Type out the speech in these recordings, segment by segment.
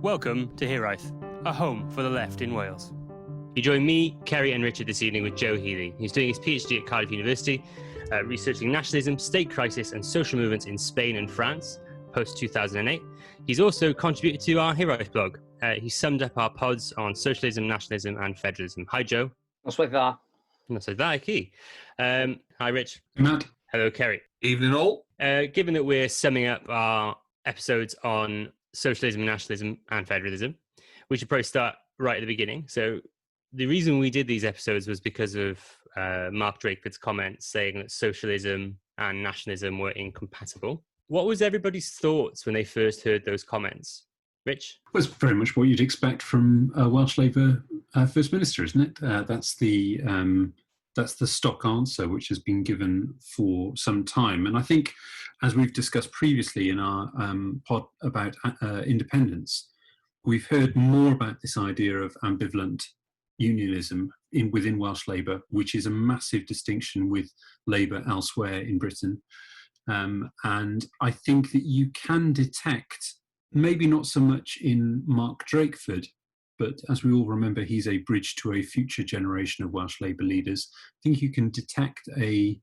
Welcome to Hiraeth, a home for the left in Wales. You join me, Kerry and Richard this evening with Joe Healy. He's doing his PhD at Cardiff University, researching nationalism, state crisis and social movements in Spain and France, post-2008. He's also contributed to our Hiraeth blog. He summed up our pods on socialism, nationalism and federalism. Hi, Joe. Noswaith dda. Noswaith dda, Key. Hi, Rich. Hey, Matt. Hello, Kerry. Evening all. Given that we're summing up our episodes on socialism, nationalism and federalism, we should probably start right at the beginning. So the reason we did these episodes was because of Mark Drakeford's comments saying that socialism and nationalism were incompatible. What was everybody's thoughts when they first heard those comments? Rich? Well, it's very much what you'd expect from a Welsh Labour First Minister, isn't it? That's the stock answer which has been given for some time. And I think, as we've discussed previously in our pod about independence, we've heard more about this idea of ambivalent unionism within Welsh Labour, which is a massive distinction with Labour elsewhere in Britain. And I think that you can detect, maybe not so much in Mark Drakeford, but as we all remember, he's a bridge to a future generation of Welsh Labour leaders. I think you can detect a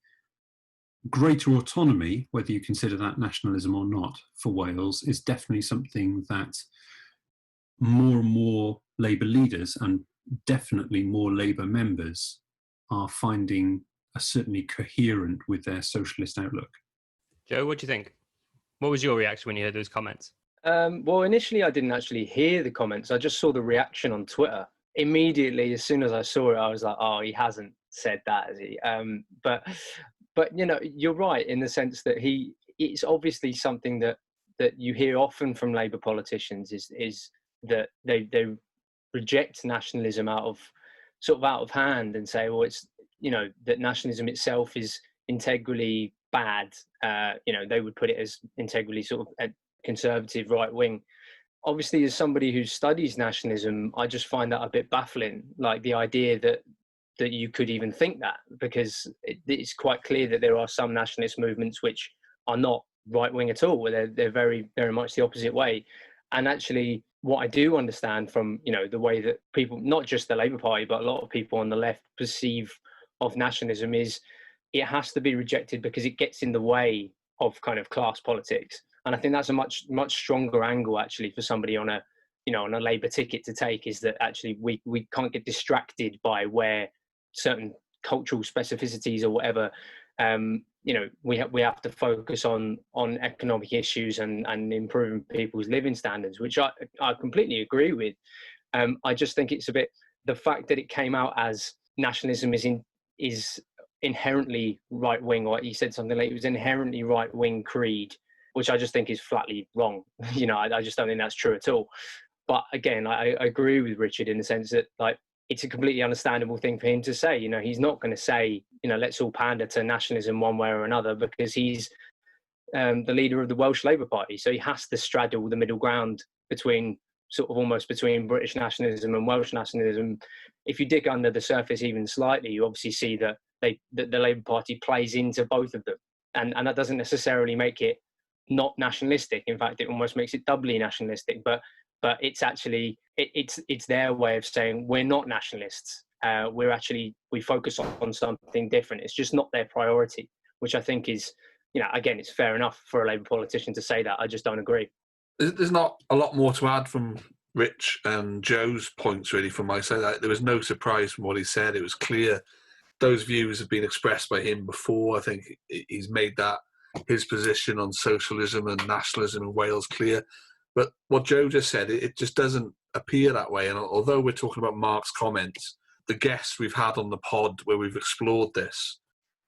greater autonomy, whether you consider that nationalism or not, for Wales, is definitely something that more and more Labour leaders and definitely more Labour members are finding certainly coherent with their socialist outlook. Joe, what do you think? What was your reaction when you heard those comments? Well, initially I didn't actually hear the comments. I just saw the reaction on Twitter. Immediately, as soon as I saw it, I was like, oh, he hasn't said that, has he? But you know, you're right in the sense that it's obviously something that you hear often from Labour politicians is that they reject nationalism out of hand and say, well, it's, you know, that nationalism itself is integrally bad. You know, they would put it as integrally sort of a conservative right wing. Obviously, as somebody who studies nationalism, I just find that a bit baffling, like the idea that you could even think that, because it's quite clear that there are some nationalist movements which are not right wing at all, where they're very, very much the opposite way. And actually, what I do understand from, you know, the way that people, not just the Labour Party, but a lot of people on the left perceive of nationalism is it has to be rejected because it gets in the way of kind of class politics. And I think that's a much, much stronger angle actually for somebody on a Labour ticket to take, is that actually we can't get distracted by where certain cultural specificities or whatever, you know, we have to focus on economic issues and improving people's living standards, which I completely agree with. I just think it's a bit, the fact that it came out as nationalism is inherently right wing, or he said something like it was inherently right wing creed, which I just think is flatly wrong. You know, I just don't think that's true at all. But again, I agree with Richard in the sense that, like, it's a completely understandable thing for him to say. You know, he's not going to say, you know, let's all pander to nationalism one way or another, because he's the leader of the Welsh Labour Party. So he has to straddle the middle ground between between British nationalism and Welsh nationalism. If you dig under the surface even slightly, you obviously see that the Labour Party plays into both of them. And that doesn't necessarily make it not nationalistic. In fact, it almost makes it doubly nationalistic. But it's actually it's their way of saying we're not nationalists. We focus on something different. It's just not their priority, which I think is, you know, again, it's fair enough for a Labour politician to say that. I just don't agree. There's not a lot more to add from Rich and Joe's points really from my side. There was no surprise from what he said. It was clear those views have been expressed by him before. I think he's made that his position on socialism and nationalism in Wales clear. But what Joe just said, it just doesn't appear that way. And although we're talking about Mark's comments, the guests we've had on the pod where we've explored this,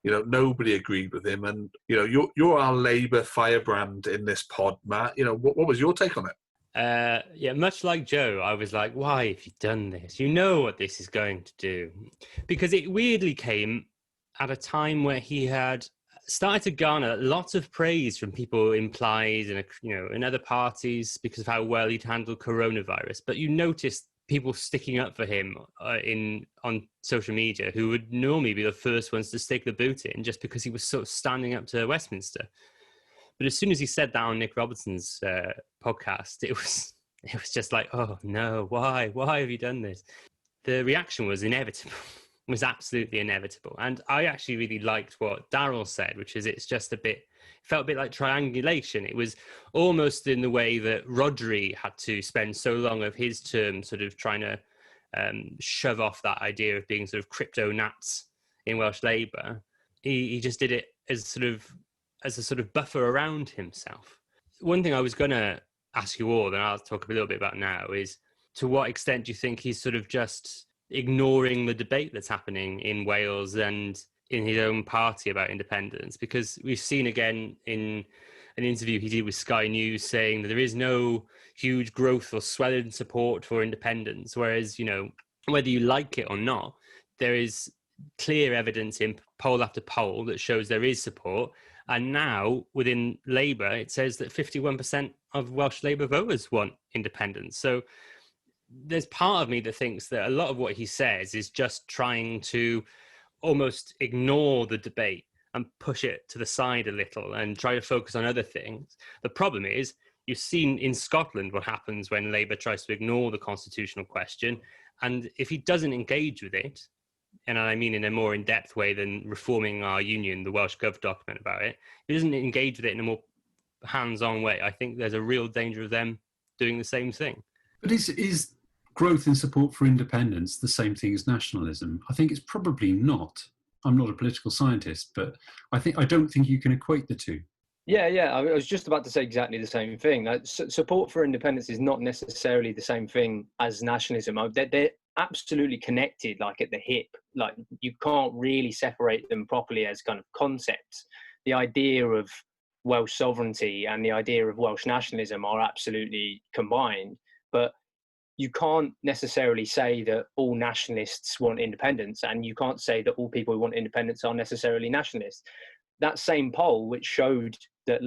you know, nobody agreed with him. And, you know, you're our Labour firebrand in this pod, Matt. You know, what was your take on it? Yeah, much like Joe, I was like, why have you done this? You know what this is going to do. Because it weirdly came at a time where he had started to garner lots of praise from people in Plaid and, you know, in other parties because of how well he'd handled coronavirus. But you noticed people sticking up for him on social media who would normally be the first ones to stick the boot in just because he was sort of standing up to Westminster. But as soon as he said that on Nick Robertson's podcast, it was It was just like, oh no, why have you done this? The reaction was inevitable, was absolutely inevitable. And I actually really liked what Darryl said, which is it's just felt a bit like triangulation. It was almost in the way that Rodri had to spend so long of his term sort of trying to shove off that idea of being sort of crypto-nats in Welsh Labour. He just did it as a sort of buffer around himself. One thing I was going to ask you all, and I'll talk a little bit about now, is to what extent do you think he's sort of just ignoring the debate that's happening in Wales and in his own party about independence? Because we've seen again in an interview he did with Sky News saying that there is no huge growth or swelling support for independence, whereas, you know, whether you like it or not, there is clear evidence in poll after poll that shows there is support. And now within Labour, it says that 51% of Welsh Labour voters want independence. So there's part of me that thinks that a lot of what he says is just trying to almost ignore the debate and push it to the side a little and try to focus on other things. The problem is, you've seen in Scotland what happens when Labour tries to ignore the constitutional question. And if he doesn't engage with it, and I mean in a more in-depth way than reforming our union, the Welsh Gov document about it, if he doesn't engage with it in a more hands-on way, I think there's a real danger of them doing the same thing. But is growth in support for independence the same thing as nationalism? I think it's probably not. I'm not a political scientist, but I don't think you can equate the two. Yeah. I was just about to say exactly the same thing. Support for independence is not necessarily the same thing as nationalism. They're absolutely connected, like at the hip. Like you can't really separate them properly as kind of concepts. The idea of Welsh sovereignty and the idea of Welsh nationalism are absolutely combined, but you can't necessarily say that all nationalists want independence, and you can't say that all people who want independence are necessarily nationalists. That same poll, which showed that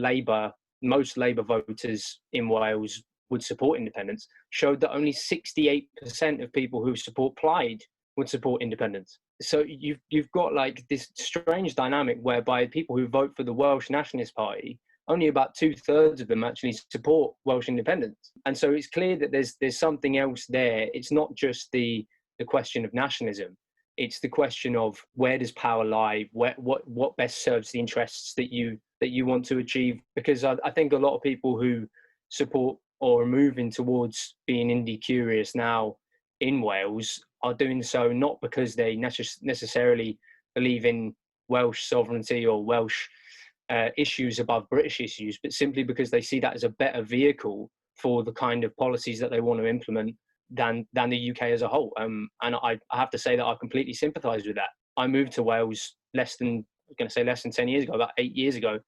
most Labour voters in Wales would support independence, showed that only 68% of people who support Plaid would support independence. So you've got like this strange dynamic whereby people who vote for the Welsh Nationalist Party, only about 2/3 of them actually support Welsh independence. And so it's clear that there's something else there. It's not just the question of nationalism. It's the question of where does power lie, what best serves the interests that you want to achieve. Because I think a lot of people who support or are moving towards being indie curious now in Wales are doing so not because they necessarily believe in Welsh sovereignty or Welsh issues above British issues, but simply because they see that as a better vehicle for the kind of policies that they want to implement than the UK as a whole. And I have to say that I completely sympathise with that. I moved to Wales less than 10 years ago, about 8 years ago.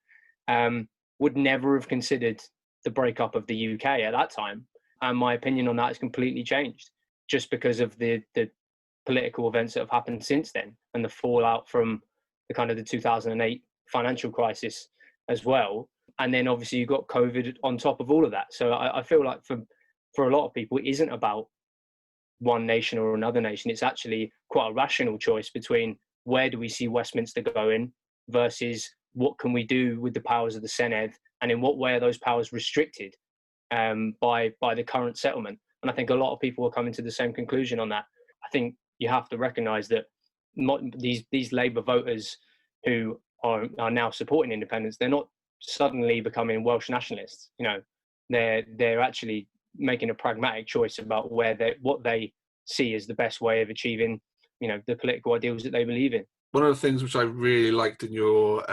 Would never have considered the breakup of the UK at that time, and my opinion on that has completely changed just because of the political events that have happened since then and the fallout from the 2008 financial crisis as well. And then obviously you've got COVID on top of all of that. So I feel like for a lot of people, it isn't about one nation or another nation. It's actually quite a rational choice between where do we see Westminster going versus what can we do with the powers of the Senedd, and in what way are those powers restricted by the current settlement. And I think a lot of people are coming to the same conclusion on that. I think you have to recognise that these Labour voters who are now supporting independence, they're not suddenly becoming Welsh nationalists. You know, they're actually making a pragmatic choice about what they see as the best way of achieving, you know, the political ideals that they believe in. One of the things which I really liked in your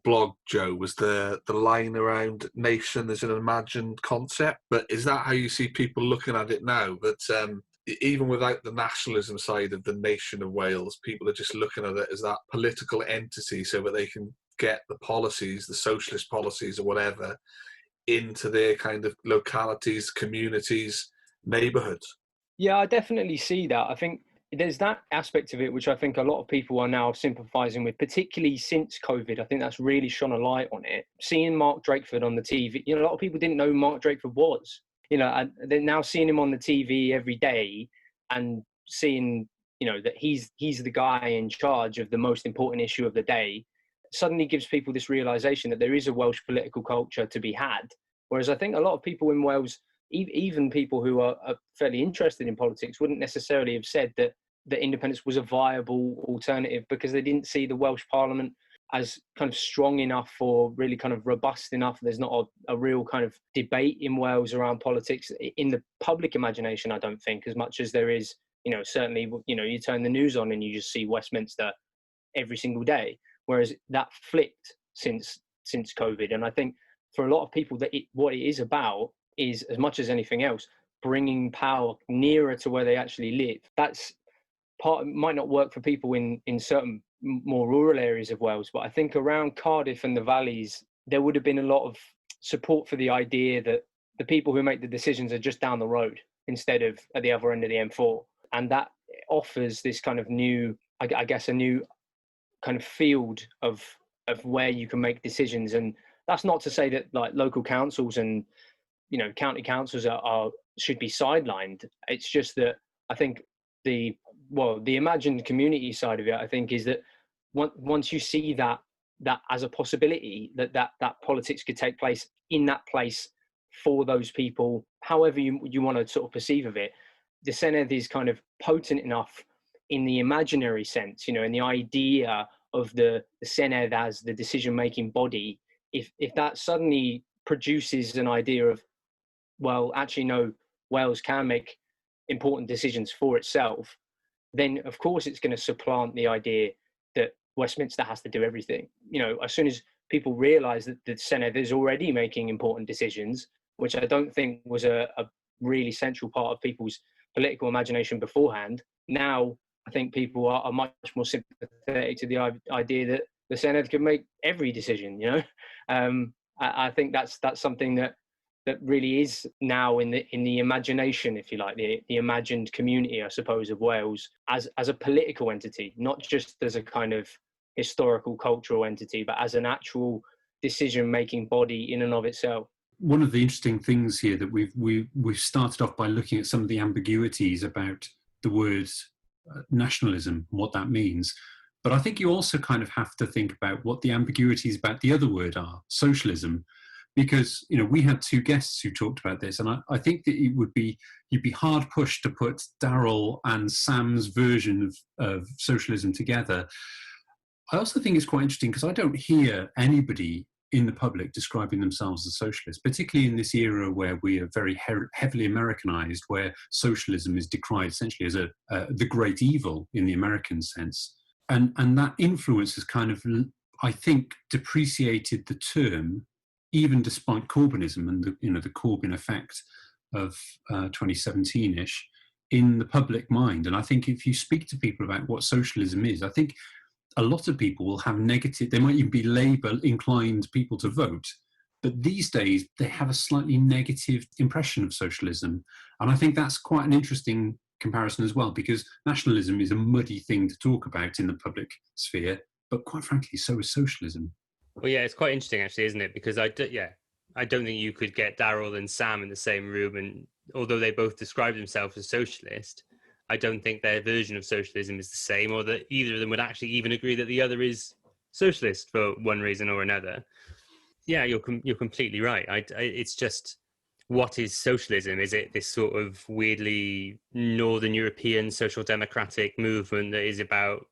blog, Joe, was the line around nation as an imagined concept. But is that how you see people looking at it now? That even without the nationalism side of the nation of Wales, people are just looking at it as that political entity so that they can get the policies, the socialist policies or whatever, into their kind of localities, communities, neighbourhoods. Yeah, I definitely see that. I think there's that aspect of it which I think a lot of people are now sympathising with, particularly since COVID. I think that's really shone a light on it. Seeing Mark Drakeford on the TV, you know, a lot of people didn't know who Mark Drakeford was. You know, and they're now seeing him on the TV every day and seeing, you know, that he's the guy in charge of the most important issue of the day, suddenly gives people this realisation that there is a Welsh political culture to be had. Whereas I think a lot of people in Wales even people who are fairly interested in politics wouldn't necessarily have said that independence was a viable alternative, because they didn't see the Welsh Parliament as kind of strong enough or really kind of robust enough. There's not a real kind of debate in Wales around politics in the public imagination, I don't think, as much as there is, certainly, you turn the news on and you just see Westminster every single day, whereas that flipped since COVID. And I think for a lot of people, what it is about is, as much as anything else, bringing power nearer to where they actually live. That's might not work for people in certain more rural areas of Wales, but I think around Cardiff and the valleys, there would have been a lot of support for the idea that the people who make the decisions are just down the road instead of at the other end of the M4. And that offers this kind of new, I guess, a new kind of field of where you can make decisions. And that's not to say that like local councils and county councils should be sidelined. It's just that I think the imagined community side of it, I think, is that once you see that as a possibility, that politics could take place in that place for those people, however you want to sort of perceive of it, the Senedd is kind of potent enough in the imaginary sense, in the idea of the Senedd as the decision-making body. If that suddenly produces an idea of, well, actually, no, Wales can make important decisions for itself, then of course it's going to supplant the idea that Westminster has to do everything. As soon as people realise that the Senedd is already making important decisions, which I don't think was a really central part of people's political imagination beforehand, now I think people are much more sympathetic to the idea that the Senedd can make every decision. I think that's something that really is now in the imagination, if you like, the imagined community, I suppose, of Wales as a political entity, not just as a kind of historical, cultural entity, but as an actual decision-making body in and of itself. One of the interesting things here that we've started off by looking at some of the ambiguities about the word nationalism, what that means. But I think you also kind of have to think about what the ambiguities about the other word are, socialism. Because we had two guests who talked about this, and I think that you'd be hard pushed to put Darryl and Sam's version of socialism together. I also think it's quite interesting because I don't hear anybody in the public describing themselves as socialists, particularly in this era where we are very heavily Americanized, where socialism is decried essentially as the great evil in the American sense, and that influence has kind of, I think, depreciated the term, even despite Corbynism and the Corbyn effect of 2017-ish in the public mind. And I think if you speak to people about what socialism is, I think a lot of people will have negative, they might even be Labour-inclined people to vote, but these days they have a slightly negative impression of socialism. And I think that's quite an interesting comparison as well, because nationalism is a muddy thing to talk about in the public sphere, but quite frankly, so is socialism. Well, yeah, it's quite interesting, actually, isn't it? Because I don't think you could get Darryl and Sam in the same room, and although they both describe themselves as socialist, I don't think their version of socialism is the same, or that either of them would actually even agree that the other is socialist for one reason or another. Yeah, you're completely right. It's just, what is socialism? Is it this sort of weirdly Northern European social democratic movement that is about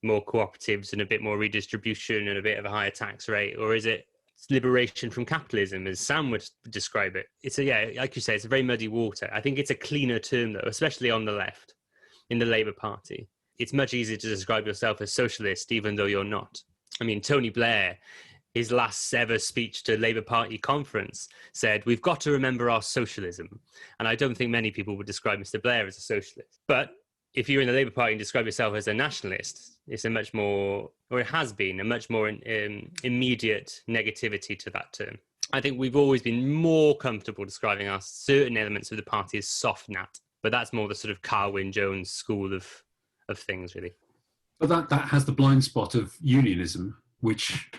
more cooperatives and a bit more redistribution and a bit of a higher tax rate? Or is it liberation from capitalism, as Sam would describe it? Like you say, it's a very muddy water. I think it's a cleaner term, though, especially on the left, in the Labour Party. It's much easier to describe yourself as socialist, even though you're not. I mean, Tony Blair, his last ever speech to Labour Party conference, said, "We've got to remember our socialism." And I don't think many people would describe Mr. Blair as a socialist. But if you're in the Labour Party and describe yourself as a nationalist, it's a much more, or it has been, a much more immediate negativity to that term. I think we've always been more comfortable describing our certain elements of the party as soft nat, but that's more the sort of Carwyn Jones school of things, really. But that has the blind spot of unionism, which,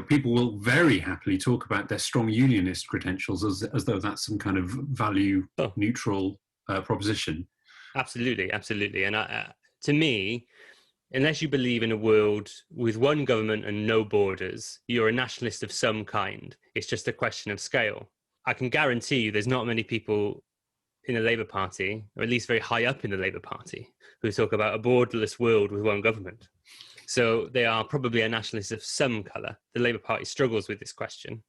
people will very happily talk about their strong unionist credentials as though that's some kind of value neutral proposition. Absolutely. And to me, unless you believe in a world with one government and no borders, you're a nationalist of some kind. It's just a question of scale. I can guarantee you there's not many people in the Labour Party, or at least very high up in the Labour Party, who talk about a borderless world with one government. So they are probably a nationalist of some colour. The Labour Party struggles with this question.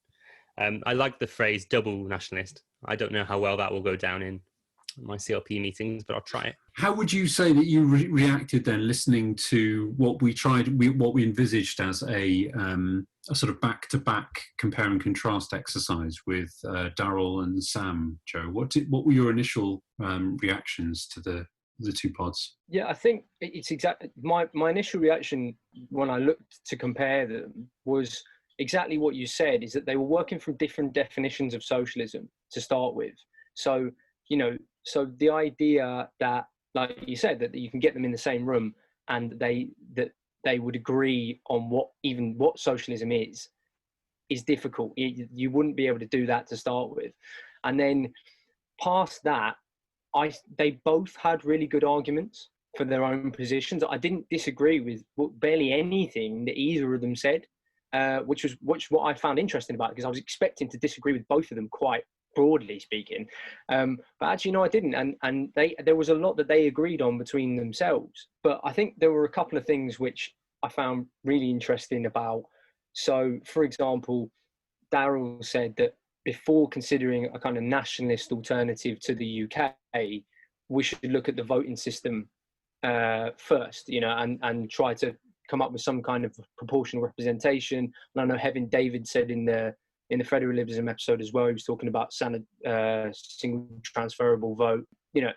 I like the phrase double nationalist. I don't know how well that will go down in my CLP meetings, but I'll try it. How would you say that you reacted then, listening to what we envisaged as a sort of back-to-back compare and contrast exercise with Darryl and Sam, Joe? What were your initial reactions to the two pods? Yeah, I think it's exactly my initial reaction when I looked to compare them was exactly what you said, is that they were working from different definitions of socialism to start with. So, so the idea that, like you said, that you can get them in the same room and they would agree on what socialism is difficult. You wouldn't be able to do that to start with. And then past that, they both had really good arguments for their own positions. I didn't disagree with barely anything that either of them said, which what I found interesting about it, because I was expecting to disagree with both of them, quite broadly speaking. But actually, no, I didn't. And there was a lot that they agreed on between themselves. But I think there were a couple of things which I found really interesting about. So, for example, Darryl said that before considering a kind of nationalist alternative to the UK, we should look at the voting system first, and try to come up with some kind of proportional representation. And I know Heaven David said in the Federalism episode as well, he was talking about single transferable vote.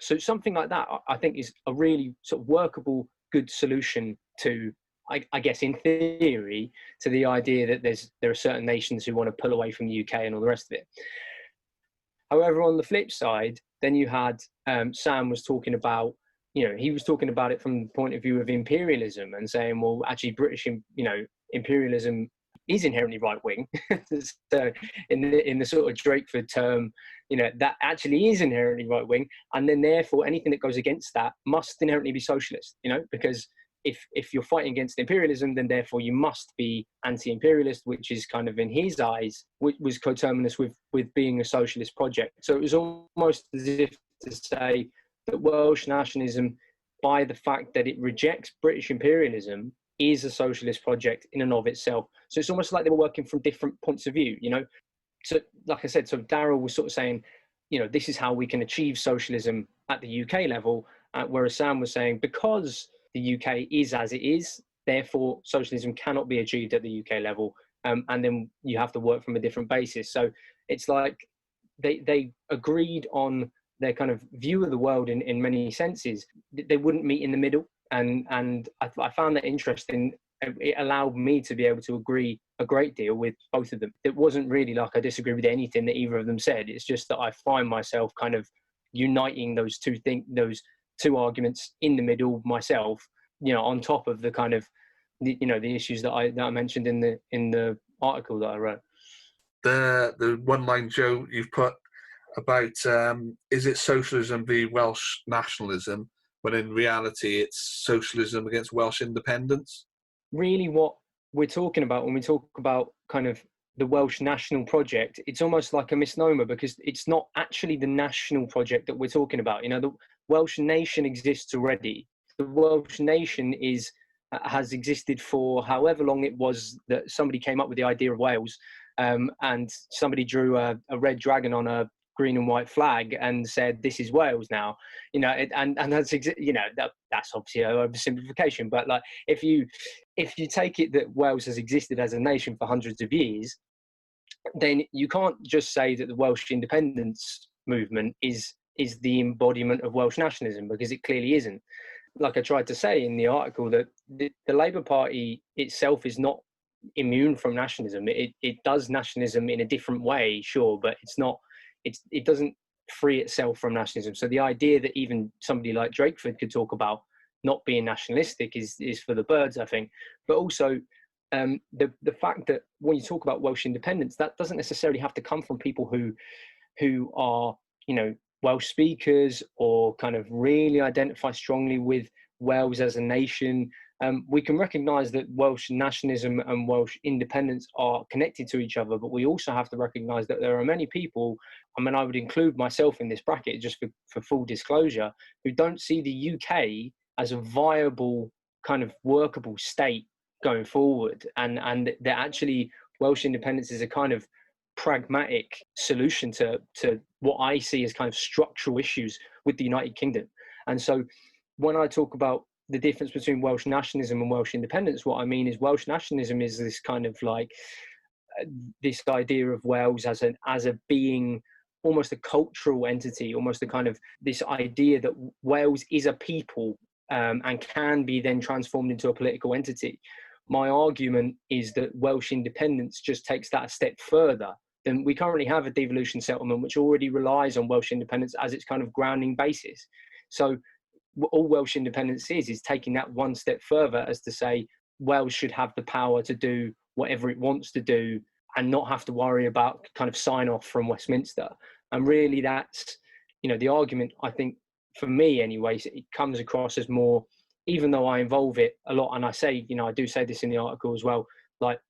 So something like that, I think, is a really sort of workable, good solution to, I guess, in theory, to the idea that there are certain nations who want to pull away from the UK and all the rest of it. However, on the flip side, then you had Sam was talking about, he was talking about it from the point of view of imperialism and saying, well, actually, British, imperialism is inherently right-wing. So in the sort of Drakeford term, that actually is inherently right-wing, and then therefore anything that goes against that must inherently be socialist, because if you're fighting against imperialism, then therefore you must be anti-imperialist, which is kind of, in his eyes, was coterminous with being a socialist project. So it was almost as if to say that Welsh nationalism, by the fact that it rejects British imperialism, is a socialist project in and of itself. So it's almost like they were working from different points of view, So, like I said, so Darryl was sort of saying, this is how we can achieve socialism at the UK level, whereas Sam was saying, because the UK is as it is, therefore socialism cannot be achieved at the UK level, and then you have to work from a different basis. So it's like they agreed on their kind of view of the world in many senses. They wouldn't meet in the middle, and I found that interesting. It allowed me to be able to agree a great deal with both of them. It wasn't really like I disagree with anything that either of them said. It's just that I find myself kind of uniting those two arguments in the middle myself, on top of the kind of the issues that I mentioned in the article that I wrote. The one line, Joe, you've put about is it socialism v Welsh nationalism, when in reality it's socialism against Welsh independence? Really, what we're talking about when we talk about kind of the Welsh national project, it's almost like a misnomer, because it's not actually the national project that we're talking about. The Welsh nation exists already. The Welsh nation has existed for however long it was that somebody came up with the idea of Wales, and somebody drew a red dragon on a green and white flag and said, "This is Wales now." And that's that's obviously an oversimplification. But like, if you take it that Wales has existed as a nation for hundreds of years, then you can't just say that the Welsh independence movement is the embodiment of Welsh nationalism, because it clearly isn't. Like I tried to say in the article, that the Labour Party itself is not immune from nationalism. It does nationalism in a different way, sure, but it doesn't free itself from nationalism. So the idea that even somebody like Drakeford could talk about not being nationalistic is for the birds, I think. But also the fact that when you talk about Welsh independence, that doesn't necessarily have to come from people who are, Welsh speakers or kind of really identify strongly with Wales as a nation. we can recognise that Welsh nationalism and Welsh independence are connected to each other, but we also have to recognise that there are many people, I mean, I would include myself in this bracket just for full disclosure, who don't see the UK as a viable kind of workable state going forward, and that actually Welsh independence is a kind of pragmatic solution to what I see as kind of structural issues with the United Kingdom. And so when I talk about the difference between Welsh nationalism and Welsh independence, what I mean is Welsh nationalism is this kind of like this idea of Wales as a being almost a cultural entity, almost a kind of this idea that Wales is a people and can be then transformed into a political entity. My argument is that Welsh independence just takes that a step further. Then we currently have a devolution settlement which already relies on Welsh independence as its kind of grounding basis. So all Welsh independence is taking that one step further, as to say Wales should have the power to do whatever it wants to do and not have to worry about kind of sign off from Westminster. And really that's, you know, the argument, I think, for me anyways, it comes across as more, even though I involve it a lot, and I say, you know, I do say this in the article as well, like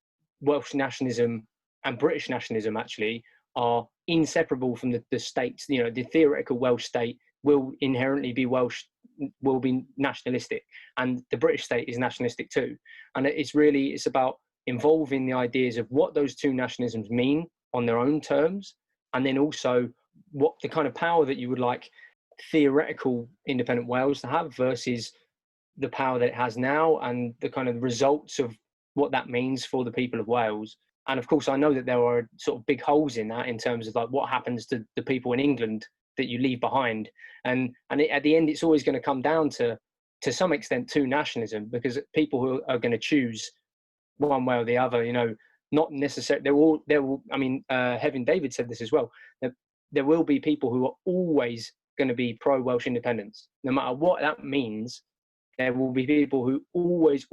Welsh nationalism and British nationalism actually are inseparable from the states. You know, the theoretical Welsh state will inherently be Welsh, will be nationalistic, and the British state is nationalistic too. And it's about involving the ideas of what those two nationalisms mean on their own terms, and then also what the kind of power that you would like theoretical independent Wales to have versus the power that it has now, and the kind of results of what that means for the people of Wales. And of course, I know that there are sort of big holes in that in terms of like what happens to the people in England that you leave behind. And at the end, it's always going to come down to some extent to nationalism, because people who are going to choose one way or the other, you know, not necessarily, I mean, Heaven David said this as well, that there will be people who are always going to be pro-Welsh independence. No matter what that means, there will be people who always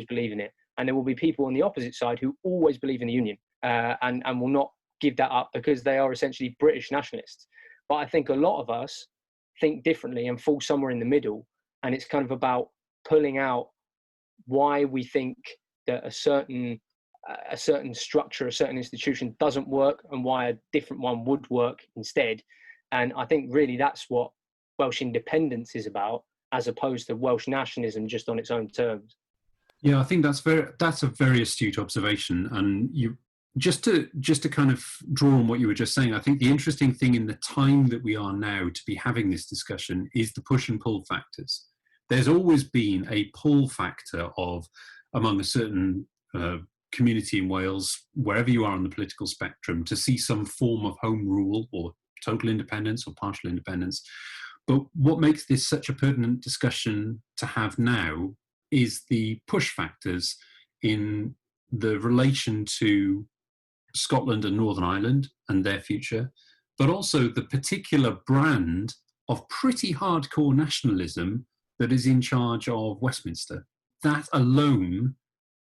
believe in it. And there will be people on the opposite side who always believe in the Union and will not give that up because they are essentially British nationalists. But I think a lot of us think differently and fall somewhere in the middle. And it's kind of about pulling out why we think that a certain structure, a certain institution doesn't work, and why a different one would work instead. And I think really that's what Welsh independence is about, as opposed to Welsh nationalism just on its own terms. Yeah, I think that's a very astute observation. And you just to kind of draw on what you were just saying, I think the interesting thing in the time that we are now to be having this discussion is the push and pull factors. There's always been a pull factor of among a certain community in Wales, wherever you are on the political spectrum, to see some form of home rule or total independence or partial independence. But what makes this such a pertinent discussion to have now is the push factors in the relation to Scotland and Northern Ireland and their future, but also the particular brand of pretty hardcore nationalism that is in charge of Westminster. That alone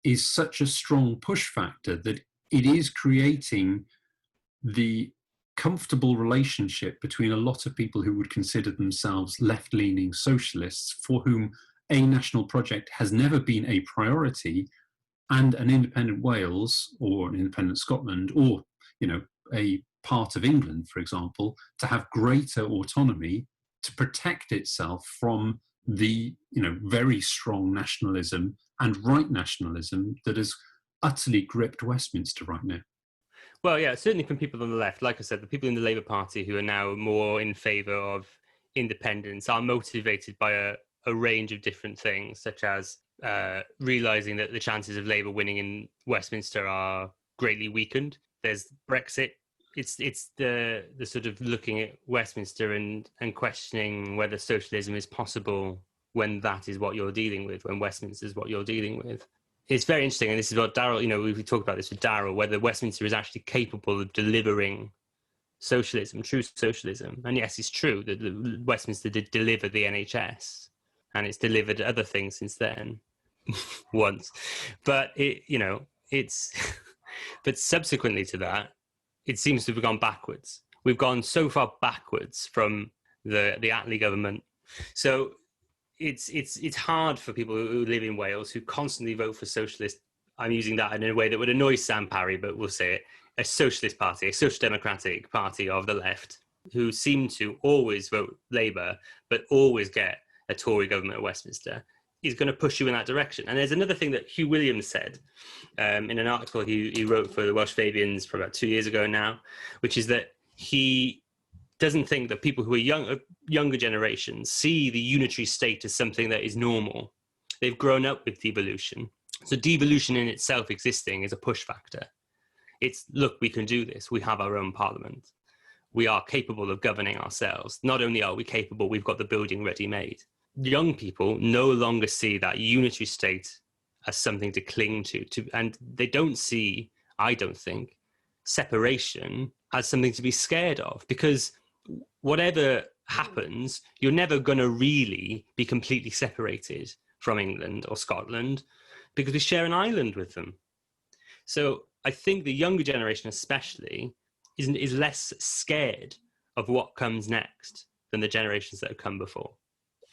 is such a strong push factor that it is creating the comfortable relationship between a lot of people who would consider themselves left-leaning socialists, for whom a national project has never been a priority, and an independent Wales or an independent Scotland, or, you know, a part of England, for example, to have greater autonomy to protect itself from the, you know, very strong nationalism and right nationalism that has utterly gripped Westminster right now. Well, yeah, certainly from people on the left, like I said, the people in the Labour Party who are now more in favour of independence are motivated by a range of different things, such as realising that the chances of Labour winning in Westminster are greatly weakened. There's Brexit. It's the sort of looking at Westminster and questioning whether socialism is possible when that is what you're dealing with, when Westminster is what you're dealing with. It's very interesting, and this is what Darryl, you know, we talked about this with Darryl, whether Westminster is actually capable of delivering socialism, true socialism. And yes, it's true that Westminster did deliver the NHS, and it's delivered other things since then, once. But but subsequently to that, it seems to have gone backwards. We've gone so far backwards from the Attlee government. So it's hard for people who live in Wales who constantly vote for socialist. I'm using that in a way that would annoy Sam Parry, but we'll say it: a socialist party, a social democratic party of the left, who seem to always vote Labour, but always get a Tory government at Westminster, is going to push you in that direction. And there's another thing that Hugh Williams said in an article he wrote for the Welsh Fabians for about 2 years ago now, which is that he doesn't think that people who are younger generations see the unitary state as something that is normal. They've grown up with devolution. So devolution in itself existing is a push factor. It's, look, we can do this. We have our own parliament. We are capable of governing ourselves. Not only are we capable, we've got the building ready-made. Young people no longer see that unitary state as something to cling to, and they don't see, I don't think, separation as something to be scared of, because whatever happens, you're never going to really be completely separated from England or Scotland, because we share an island with them. So I think the younger generation especially is less scared of what comes next than the generations that have come before.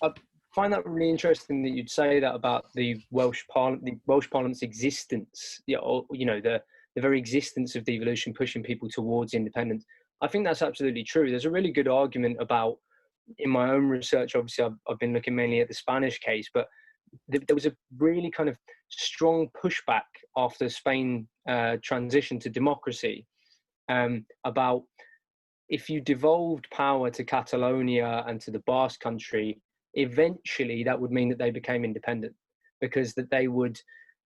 I find that really interesting that you'd say that about the Welsh Parliament's existence, the very existence of devolution pushing people towards independence. I think that's absolutely true. There's a really good argument about, in my own research, obviously I've been looking mainly at the Spanish case, but there was a really kind of strong pushback after Spain transitioned to democracy about, if you devolved power to Catalonia and to the Basque Country, eventually that would mean that they became independent, because that they would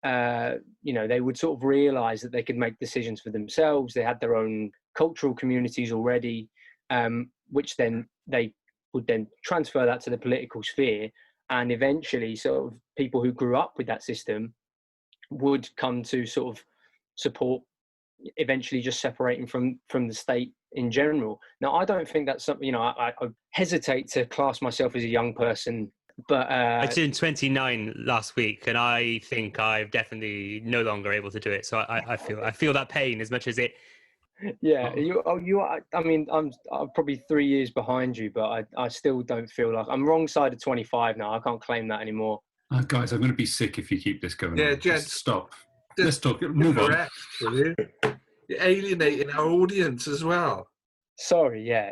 they would sort of realize that they could make decisions for themselves. They had their own cultural communities already, which then they would then transfer that to the political sphere, and eventually sort of people who grew up with that system would come to sort of support eventually just separating from the state in general. Now, I don't think that's something, I hesitate to class myself as a young person, but I turned 29 last week, and I think I'm definitely no longer able to do it. So I feel that pain as much as it. Yeah, I mean, I'm probably 3 years behind you, but I still don't feel like I'm wrong side of 25 now. I can't claim that anymore. Guys, I'm going to be sick if you keep this going. Yeah, on. gents, stop. Let's talk. Move on. Correct, will you? You're alienating our audience as well. Sorry, yeah.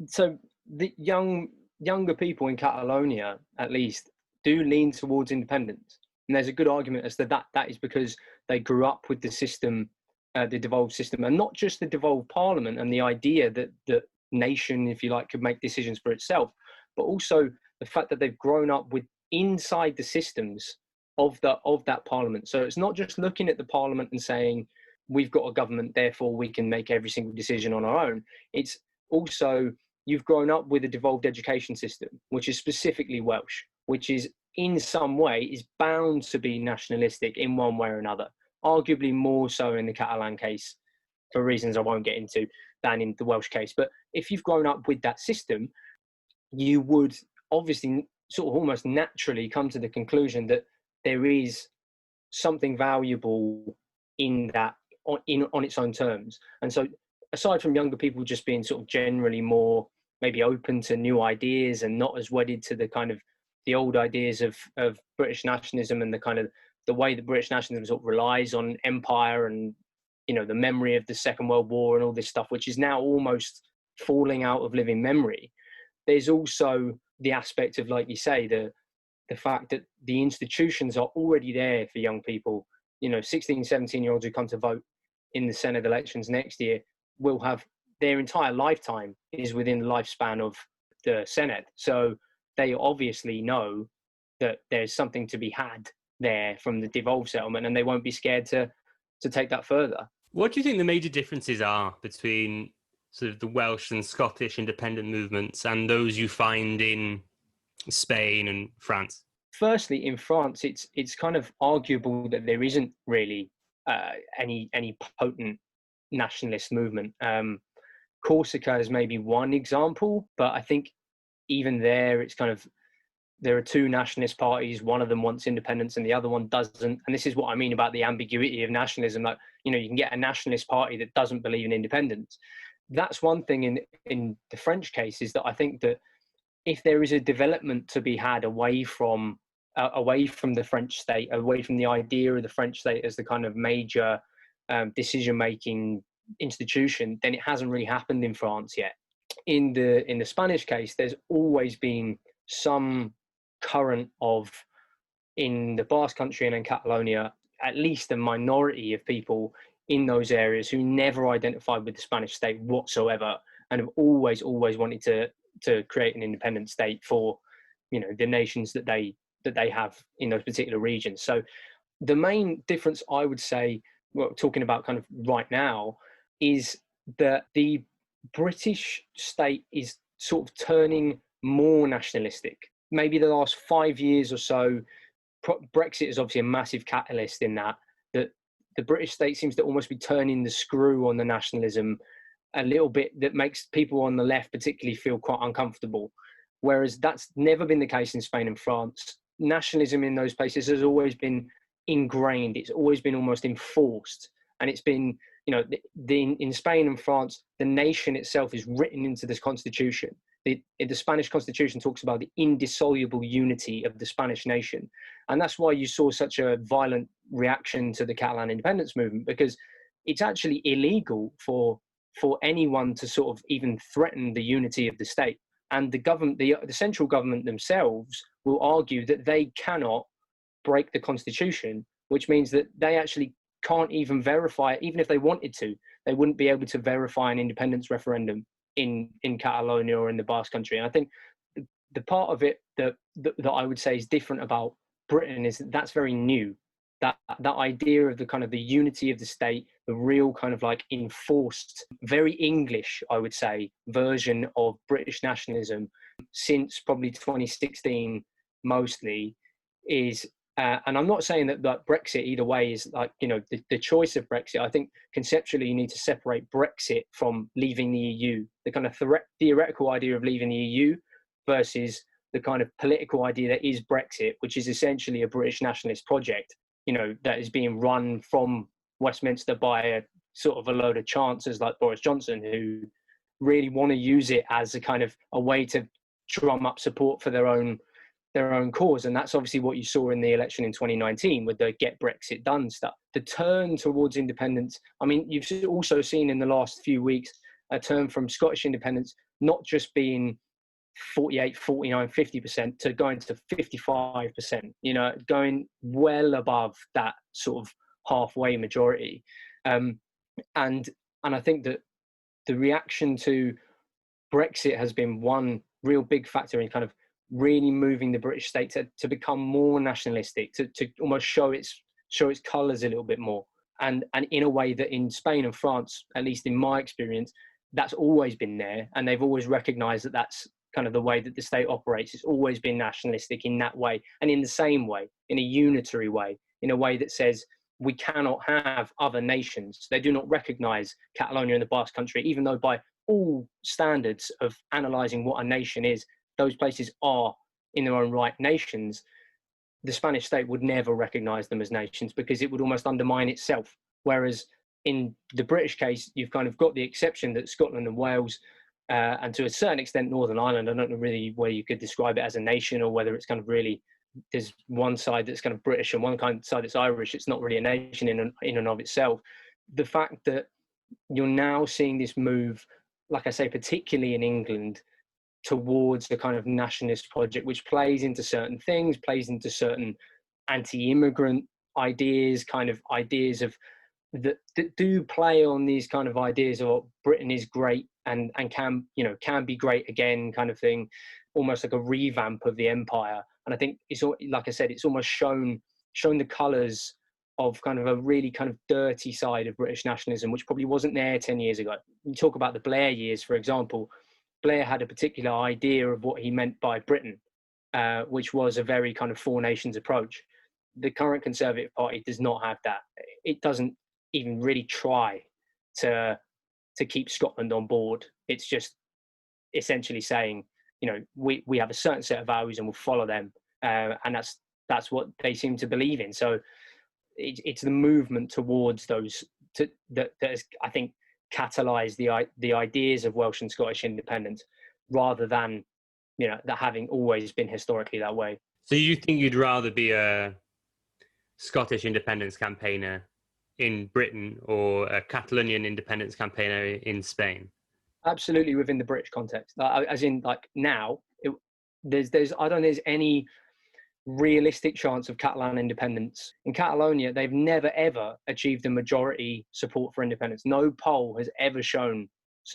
So the younger people in Catalonia, at least, do lean towards independence, and there's a good argument as to that is because they grew up with the system, the devolved system, and not just the devolved parliament and the idea that the nation, if you like, could make decisions for itself, but also the fact that they've grown up with inside the systems of that parliament. So it's not just looking at the parliament and saying, we've got a government, therefore we can make every single decision on our own. It's also, you've grown up with a devolved education system, which is specifically Welsh, which is in some way is bound to be nationalistic in one way or another, arguably more so in the Catalan case for reasons I won't get into than in the Welsh case. But if you've grown up with that system, you would obviously sort of almost naturally come to the conclusion that there is something valuable in that on its own terms. And so aside from younger people just being sort of generally more maybe open to new ideas and not as wedded to the kind of the old ideas of British nationalism and the kind of the way that British nationalism sort of relies on empire and, the memory of the Second World War and all this stuff, which is now almost falling out of living memory. There's also the aspect of, like you say, the fact that the institutions are already there for young people. 16, 17-year-olds who come to vote in the Senate elections next year will have their entire lifetime is within the lifespan of the Senate. So they obviously know that there's something to be had there from the devolved settlement, and they won't be scared to take that further. What do you think the major differences are between sort of the Welsh and Scottish independent movements and those you find in Spain and France? Firstly, in France, it's kind of arguable that there isn't really any potent nationalist movement. Corsica is maybe one example, but I think even there, it's kind of, there are two nationalist parties. One of them wants independence and the other one doesn't. And this is what I mean about the ambiguity of nationalism. Like, you can get a nationalist party that doesn't believe in independence. That's one thing in the French case, is that I think that if there is a development to be had away from the French state, away from the idea of the French state as the kind of major decision-making institution, then it hasn't really happened in France yet. In the Spanish case, there's always been some current of, in the Basque Country and in Catalonia, at least a minority of people in those areas who never identified with the Spanish state whatsoever, and have always wanted to create an independent state for, you know, the nations that they have in those particular regions. So the main difference, I would say, well, talking about kind of right now, is that the British state is sort of turning more nationalistic. Maybe the last 5 years or so, Brexit is obviously a massive catalyst in that the British state seems to almost be turning the screw on the nationalism a little bit, that makes people on the left particularly feel quite uncomfortable. Whereas that's never been the case in Spain and France. Nationalism in those places has always been ingrained. It's always been almost enforced. And it's been, you know, in Spain and France, the nation itself is written into this constitution. The Spanish constitution talks about the indissoluble unity of the Spanish nation. And that's why you saw such a violent reaction to the Catalan independence movement, because it's actually illegal for anyone to sort of even threaten the unity of the state. And the government, the central government themselves, will argue that they cannot break the constitution, which means that they actually can't even verify it. Even if they wanted to, they wouldn't be able to verify an independence referendum in Catalonia or in the Basque Country. And I think the part of it that I would say is different about Britain is that that's very new. That idea of the kind of the unity of the state, the real kind of like enforced, very English, I would say, version of British nationalism since probably 2016 mostly is, and I'm not saying that Brexit either way is like, you know, the choice of Brexit. I think conceptually you need to separate Brexit from leaving the EU, the kind of theoretical idea of leaving the EU versus the kind of political idea that is Brexit, which is essentially a British nationalist project, you know, that is being run from Westminster by a sort of a load of chancellors like Boris Johnson, who really want to use it as a kind of a way to drum up support for their own cause. And that's obviously what you saw in the election in 2019 with the Get Brexit Done stuff. The turn towards independence, I mean, you've also seen in the last few weeks a turn from Scottish independence not just being 48, 49, 50% to going to 55%, you know, going well above that sort of halfway majority. And I think that the reaction to Brexit has been one real big factor in kind of really moving the British state to become more nationalistic, to almost show its colours a little bit more. And in a way that in Spain and France, at least in my experience, that's always been there. And they've always recognised that that's kind of the way that the state operates. It's always been nationalistic in that way, and in the same way, in a unitary way, in a way that says we cannot have other nations. They do not recognise Catalonia and the Basque Country, even though by all standards of analysing what a nation is, those places are in their own right nations. The Spanish state would never recognise them as nations because it would almost undermine itself. Whereas in the British case, you've kind of got the exception that Scotland and Wales, and to a certain extent Northern Ireland, I don't know really where you could describe it as a nation, or whether it's kind of really, there's one side that's kind of British and one kind of side that's Irish. It's not really a nation in and of itself. The fact that you're now seeing this move, like I say, particularly in England, towards the kind of nationalist project, which plays into certain things, plays into certain anti-immigrant ideas, kind of ideas of that do play on these kind of ideas of Britain is great and can be great again, kind of thing, almost like a revamp of the empire. And I think it's, like I said, it's almost shown the colours of kind of a really kind of dirty side of British nationalism, which probably wasn't there 10 years ago. You talk about the Blair years, for example. Blair had a particular idea of what he meant by Britain, which was a very kind of four nations approach. The current Conservative Party does not have that. It doesn't even really try to keep Scotland on board. It's just essentially saying, you know, we have a certain set of values and we'll follow them, and that's what they seem to believe in. So it's the movement towards those that has, I think, catalysed the ideas of Welsh and Scottish independence, rather than that having always been historically that way. So you think you'd rather be a Scottish independence campaigner in Britain or a Catalonian independence campaigner in Spain? Absolutely, within the British context, as in like now, there's I don't think there's any realistic chance of Catalan independence. In Catalonia, they've never ever achieved a majority support for independence. No poll has ever shown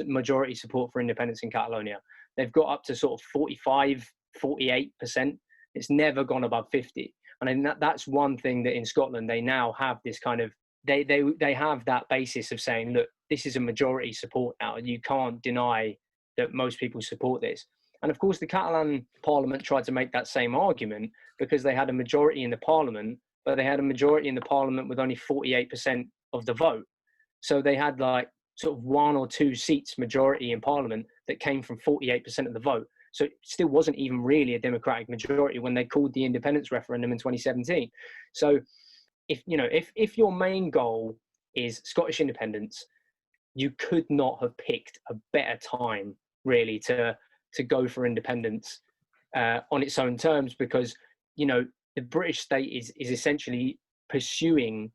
majority support for independence in Catalonia. They've got up to sort of 45, 48%. It's never gone above 50. And I think that's one thing that in Scotland, they now have this kind of, they have that basis of saying, look, this is a majority support now. You can't deny that most people support this. And of course, the Catalan parliament tried to make that same argument because they had a majority in the parliament, but they had a majority in the parliament with only 48% of the vote. So they had like sort of 1 or 2 seats majority in parliament that came from 48% of the vote. So it still wasn't even really a democratic majority when they called the independence referendum in 2017. So if your main goal is Scottish independence, you could not have picked a better time really to go for independence on its own terms, because the British state is essentially pursuing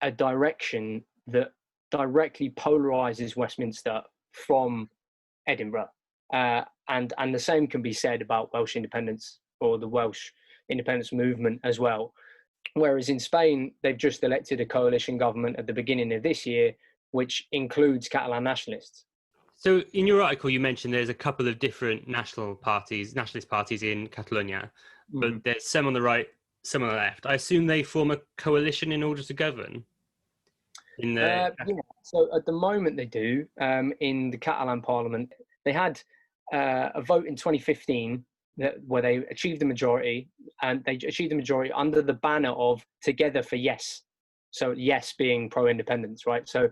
a direction that directly polarizes Westminster from Edinburgh, and the same can be said about Welsh independence or the Welsh independence movement as well. Whereas in Spain, they've just elected a coalition government at the beginning of this year, which includes Catalan nationalists. So in your article, you mentioned there's a couple of different nationalist parties in Catalonia, but there's some on the right, some on the left. I assume they form a coalition in order to govern? So at the moment they do. In the Catalan parliament, they had a vote in 2015 where they achieved the majority, and they achieved the majority under the banner of Together for Yes. So Yes being pro-independence, right? So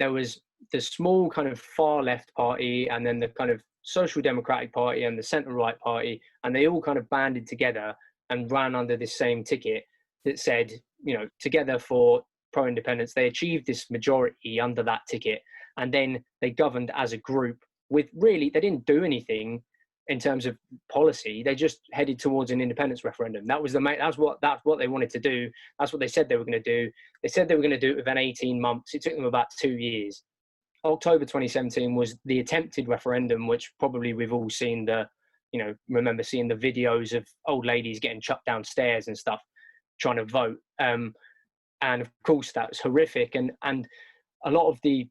there was the small kind of far left party, and then the kind of social democratic party and the centre right party, and they all kind of banded together and ran under this same ticket that said, Together for pro-independence. They achieved this majority under that ticket, and then they governed as a group with they didn't do anything in terms of policy. They just headed towards an independence referendum. That's what they wanted to do. That's what they said they were going to do. They said they were going to do it within 18 months. It took them about 2 years. October 2017 was the attempted referendum, which probably we've all seen remember seeing the videos of old ladies getting chucked downstairs and stuff, trying to vote. And of course, that was horrific. And a lot of the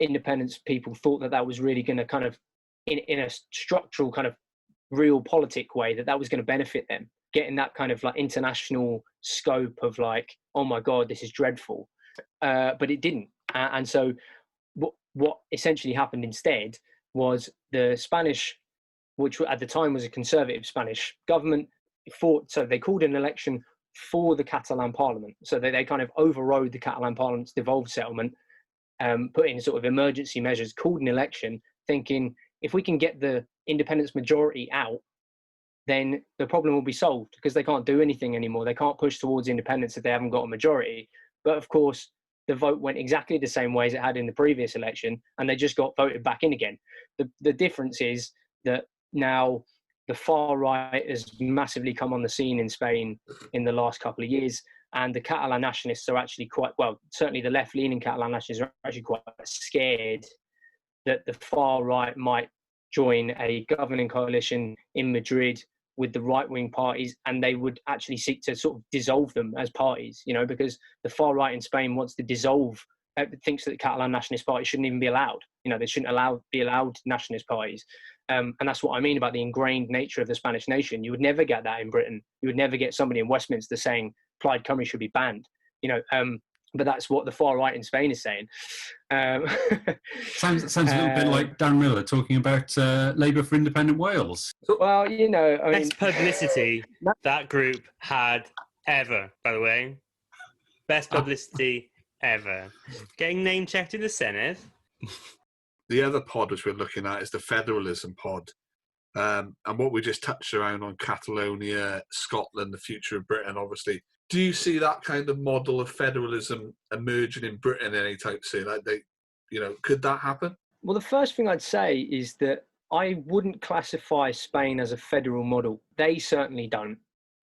independence people thought that was really going to kind of, in a structural kind of real politic way, that was going to benefit them, getting that kind of like international scope of like, oh my God, this is dreadful. But it didn't. And so what essentially happened instead was the Spanish, which at the time was a conservative Spanish government, so they called an election for the Catalan parliament. So they kind of overrode the Catalan parliament's devolved settlement, put in sort of emergency measures, called an election, thinking if we can get the independence majority out, then the problem will be solved, because they can't do anything anymore. They can't push towards independence if they haven't got a majority. But of course, the vote went exactly the same way as it had in the previous election, and they just got voted back in again. The difference is that now the far right has massively come on the scene in Spain in the last couple of years, and the Catalan nationalists are actually certainly the left-leaning Catalan nationalists are actually quite scared that the far right might join a governing coalition in Madrid with the right-wing parties, and they would actually seek to sort of dissolve them as parties, because the far right in Spain wants to dissolve, thinks that the Catalan Nationalist Party shouldn't even be allowed. They shouldn't be allowed nationalist parties. And that's what I mean about the ingrained nature of the Spanish nation. You would never get that in Britain. You would never get somebody in Westminster saying Plaid Cymru should be banned. But that's what the far right in Spain is saying. Sounds a little bit like Dan Miller talking about Labour for Independent Wales. Well, best publicity that group had ever, by the way. Best publicity ever. Getting name checked in the Senate. The other pod which we're looking at is the Federalism pod. And what we just touched around on Catalonia, Scotland, the future of Britain, obviously. Do you see that kind of model of federalism emerging in Britain anytime soon? Could that happen? Well, the first thing I'd say is that I wouldn't classify Spain as a federal model. They certainly don't.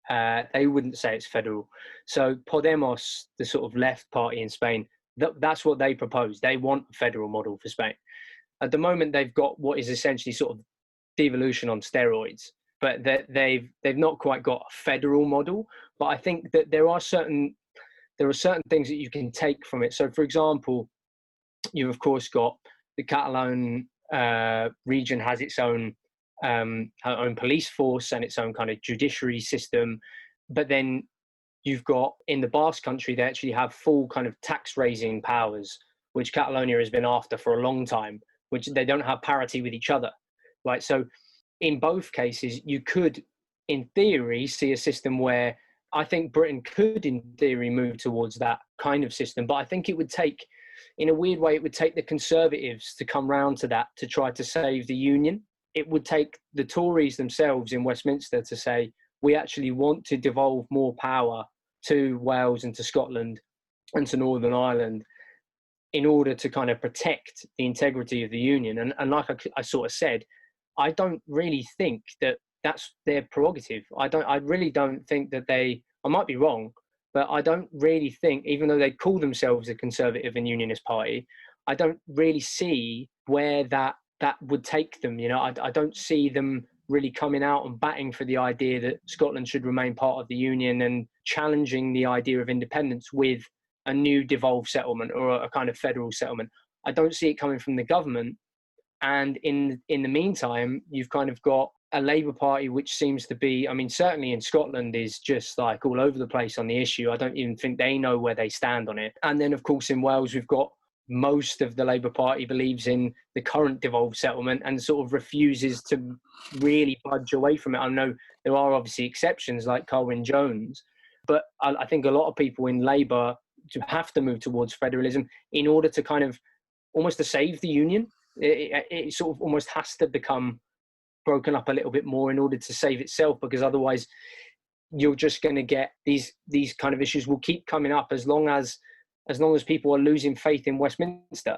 They wouldn't say it's federal. So Podemos, the sort of left party in Spain, that's what they propose. They want a federal model for Spain. At the moment, they've got what is essentially sort of devolution on steroids, but they've not quite got a federal model. But I think that there are certain things that you can take from it. So, for example, you've of course got the Catalan region has its own police force and its own kind of judiciary system, but then you've got in the Basque country they actually have full kind of tax raising powers, which Catalonia has been after for a long time, which they don't have parity with each other, right? So in both cases you could in theory see a system where I think Britain could in theory move towards that kind of system, but I think it would take, in a weird way, it would take the Conservatives to come round to that to try to save the Union. It would take the Tories themselves in Westminster to say, we actually want to devolve more power to Wales and to Scotland and to Northern Ireland in order to kind of protect the integrity of the Union. And like I sort of said, I don't really think that that's their prerogative. I really don't think that I might be wrong, but I don't really think, even though they call themselves a Conservative and Unionist party, I don't really see where that would take them. You know, I don't see them really coming out and batting for the idea that Scotland should remain part of the Union and challenging the idea of independence with a new devolved settlement or a kind of federal settlement. I don't see it coming from the government. And in the meantime, you've kind of got a Labour Party which seems to be, I mean, certainly in Scotland is just like all over the place on the issue. I don't even think they know where they stand on it. And then, of course, in Wales, we've got most of the Labour Party believes in the current devolved settlement and sort of refuses to really budge away from it. I know there are obviously exceptions like Colwyn Jones, but I think a lot of people in Labour have to move towards federalism in order to kind of almost to save the Union. It sort of almost has to become broken up a little bit more in order to save itself, because otherwise you're just going to get these kind of issues will keep coming up as long as people are losing faith in Westminster.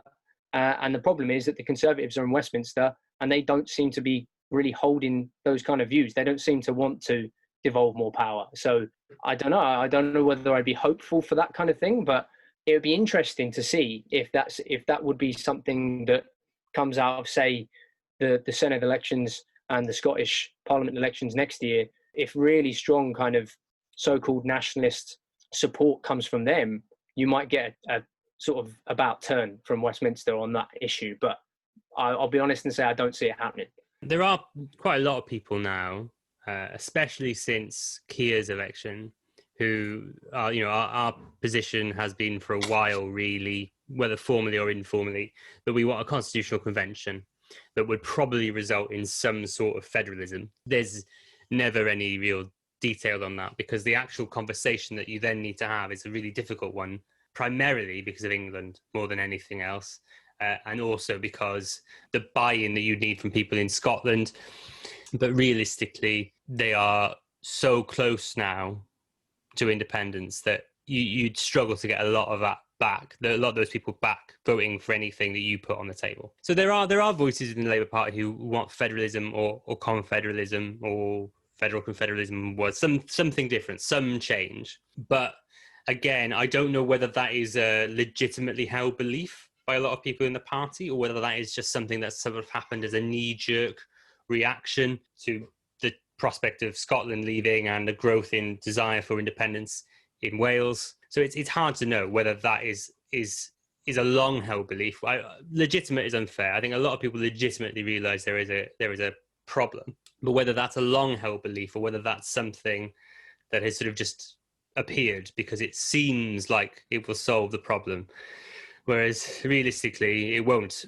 And the problem is that the Conservatives are in Westminster and they don't seem to be really holding those kind of views. They don't seem to want to devolve more power. So I don't know. I don't know whether I'd be hopeful for that kind of thing, but it would be interesting to see if that would be something that comes out of, say, the Senate elections and the Scottish Parliament elections next year. If really strong kind of so-called nationalist support comes from them, you might get a sort of about turn from Westminster on that issue. But I'll be honest and say I don't see it happening. There are quite a lot of people now, especially since Keir's election, who are, our position has been for a while, really, whether formally or informally, that we want a constitutional convention that would probably result in some sort of federalism. There's never any real detail on that, because the actual conversation that you then need to have is a really difficult one, primarily because of England more than anything else, and also because the buy-in that you need from people in Scotland. But realistically, they are so close now to independence that you'd struggle to get a lot of that back, a lot of those people back voting for anything that you put on the table. So there are voices in the Labour Party who want federalism or confederalism, or federal confederalism was something different, some change. But again, I don't know whether that is a legitimately held belief by a lot of people in the party, or whether that is just something that sort of happened as a knee-jerk reaction to the prospect of Scotland leaving and the growth in desire for independence in Wales. So it's hard to know whether that is a long-held belief. Legitimate is unfair. I think a lot of people legitimately realise there is a problem, but whether that's a long-held belief or whether that's something that has sort of just appeared because it seems like it will solve the problem, whereas realistically it won't.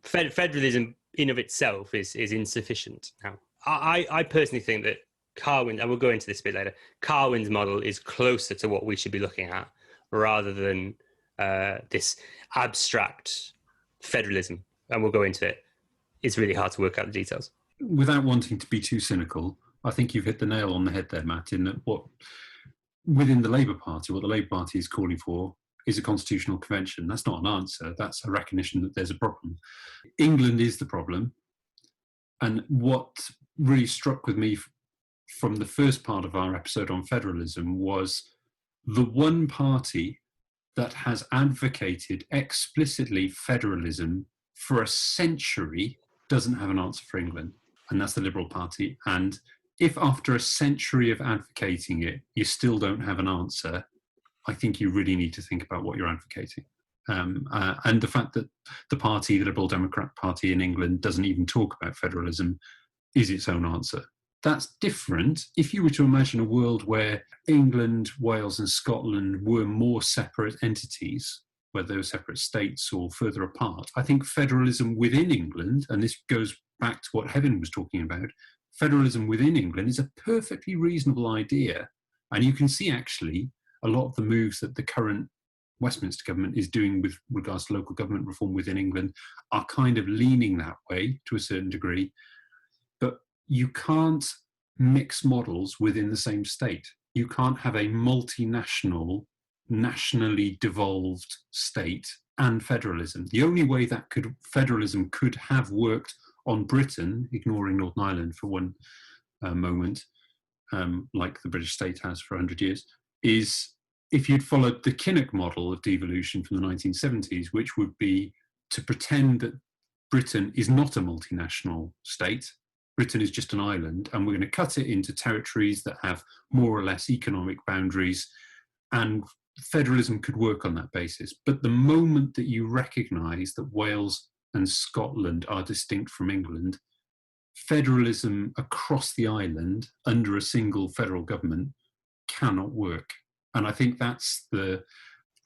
Federalism in of itself is insufficient now. I personally think that Carwyn, and we'll go into this a bit later, Carwyn's model is closer to what we should be looking at rather than this abstract federalism. And we'll go into it. It's really hard to work out the details. Without wanting to be too cynical, I think you've hit the nail on the head there, Matt, in that within the Labour Party, what the Labour Party is calling for is a constitutional convention. That's not an answer. That's a recognition that there's a problem. England is the problem. And what really struck with me from the first part of our episode on federalism was the one party that has advocated explicitly federalism for a century doesn't have an answer for England, and that's the Liberal Party. And if after a century of advocating it, you still don't have an answer, I think you really need to think about what you're advocating. And the fact that the party, the Liberal Democrat Party in England, doesn't even talk about federalism is its own answer. That's different. If you were to imagine a world where England, Wales and Scotland were more separate entities, whether they were separate states or further apart, I think federalism within England, and this goes back to what Heaven was talking about, federalism within England is a perfectly reasonable idea. And you can see actually a lot of the moves that the current Westminster government is doing with regards to local government reform within England are kind of leaning that way to a certain degree. But you can't mix models within the same state. You can't have a multinational, nationally devolved state and federalism. The only way that federalism could have worked on Britain, ignoring Northern Ireland for one moment, like the British state has for 100 years, is if you'd followed the Kinnock model of devolution from the 1970s, which would be to pretend that Britain is not a multinational state. Britain is just an island, and we're going to cut it into territories that have more or less economic boundaries, and federalism could work on that basis. But the moment that you recognise that Wales and Scotland are distinct from England, federalism across the island under a single federal government cannot work. And I think that's the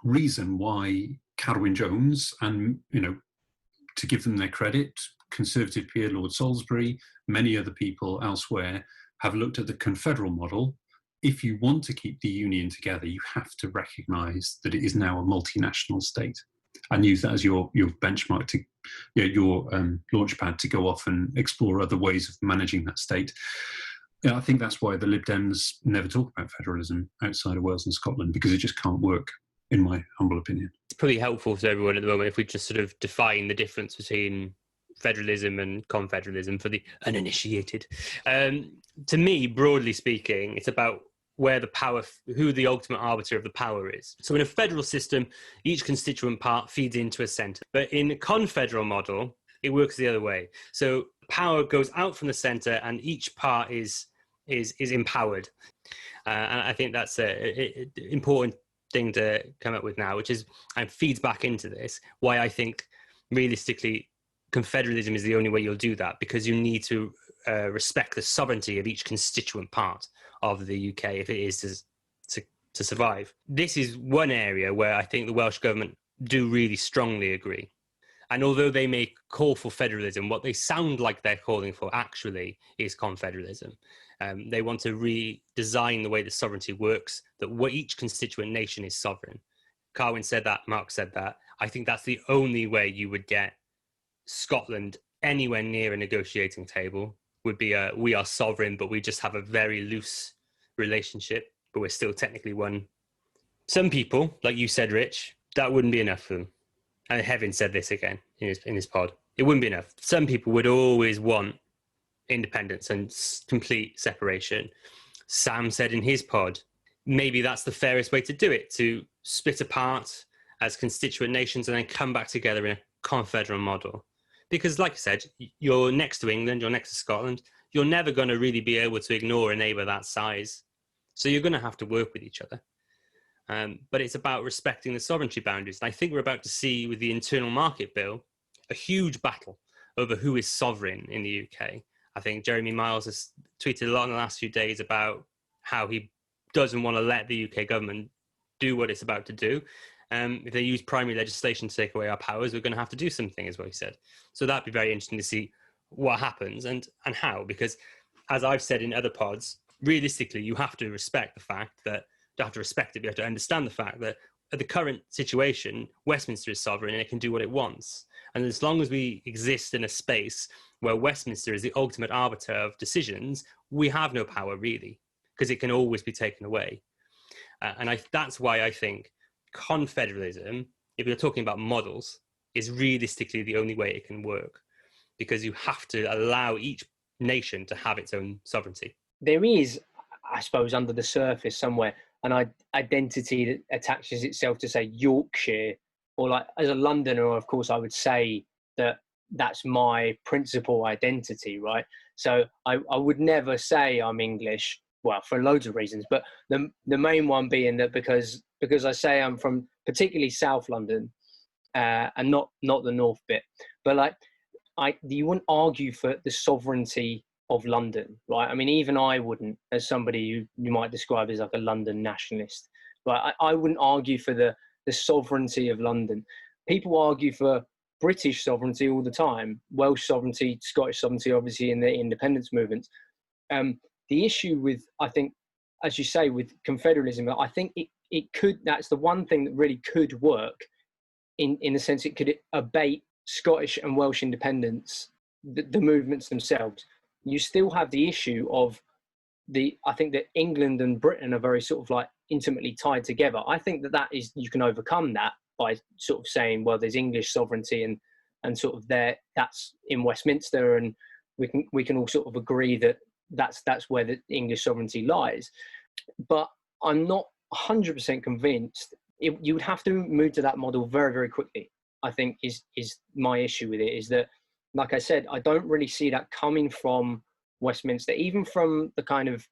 reason why Carwyn Jones and, to give them their credit, Conservative peer Lord Salisbury, many other people elsewhere have looked at the confederal model. If you want to keep the union together, you have to recognise that it is now a multinational state and use that as your benchmark to your launchpad to go off and explore other ways of managing that state. I think that's why the Lib Dems never talk about federalism outside of Wales and Scotland, because it just can't work, in my humble opinion. It's pretty helpful to everyone at the moment if we just sort of define the difference between federalism and confederalism for the uninitiated. To me, broadly speaking, it's about where the power, who the ultimate arbiter of the power is. So in a federal system, each constituent part feeds into a centre. But in a confederal model, it works the other way. So power goes out from the centre and each part is empowered. And I think that's an important thing to come up with now, which is, and feeds back into this, why I think realistically confederalism is the only way you'll do that, because you need to respect the sovereignty of each constituent part of the UK if it is to survive. This is one area where I think the Welsh government do really strongly agree. And although they may call for federalism, what they sound like they're calling for actually is confederalism. They want to redesign the way that sovereignty works, that each constituent nation is sovereign. Carwyn said that, Mark said that. I think that's the only way you would get Scotland anywhere near a negotiating table, would be we are sovereign, but we just have a very loose relationship, but we're still technically one. Some people, like you said, Rich, that wouldn't be enough for them. And Heaven said this again in his pod. It wouldn't be enough. Some people would always want independence and complete separation. Sam said in his pod, maybe that's the fairest way to do it, to split apart as constituent nations and then come back together in a confederal model. Because like I said, you're next to England, you're next to Scotland, you're never going to really be able to ignore a neighbour that size. So you're going to have to work with each other. But it's about respecting the sovereignty boundaries. And I think we're about to see with the Internal Market Bill a huge battle over who is sovereign in the UK. I think Jeremy Miles has tweeted a lot in the last few days about how he doesn't want to let the UK government do what it's about to do. If they use primary legislation to take away our powers, we're going to have to do something, is what he said. So that'd be very interesting to see what happens and how, because as I've said in other pods, realistically, you have to respect the fact that, you have to respect it, you have to understand the fact that at the current situation, Westminster is sovereign and it can do what it wants. And as long as we exist in a space where Westminster is the ultimate arbiter of decisions, we have no power really, because it can always be taken away. That's why I think confederalism, if you're talking about models, is realistically the only way it can work. because you have to allow each nation to have its own sovereignty. There is, I suppose, under the surface somewhere, an identity that attaches itself to, say, Yorkshire, or like as a Londoner, of course, I would say that that's my principal identity, right? So I would never say I'm English, well, for loads of reasons, but the main one being that because I say I'm from particularly South London, and not the North bit, but like you wouldn't argue for the sovereignty of London, right? I mean, even I wouldn't, as somebody you might describe as like a London nationalist, right? I wouldn't argue for the sovereignty of London. People argue for British sovereignty all the time, Welsh sovereignty, Scottish sovereignty, obviously in the independence movements. The issue with, I think, as you say, with confederalism, I think it could, that's the one thing that really could work in the sense it could abate Scottish and Welsh independence, the movements themselves. You still have the issue of I think that England and Britain are very sort of like intimately tied together. I think that is, you can overcome that by sort of saying, well, there's English sovereignty and sort of that's in Westminster, and we can all sort of agree that that's where the English sovereignty lies. But I'm not 100% convinced. You would have to move to that model very, very quickly, I think is my issue with it, is that, like I said, I don't really see that coming from Westminster, even from the kind of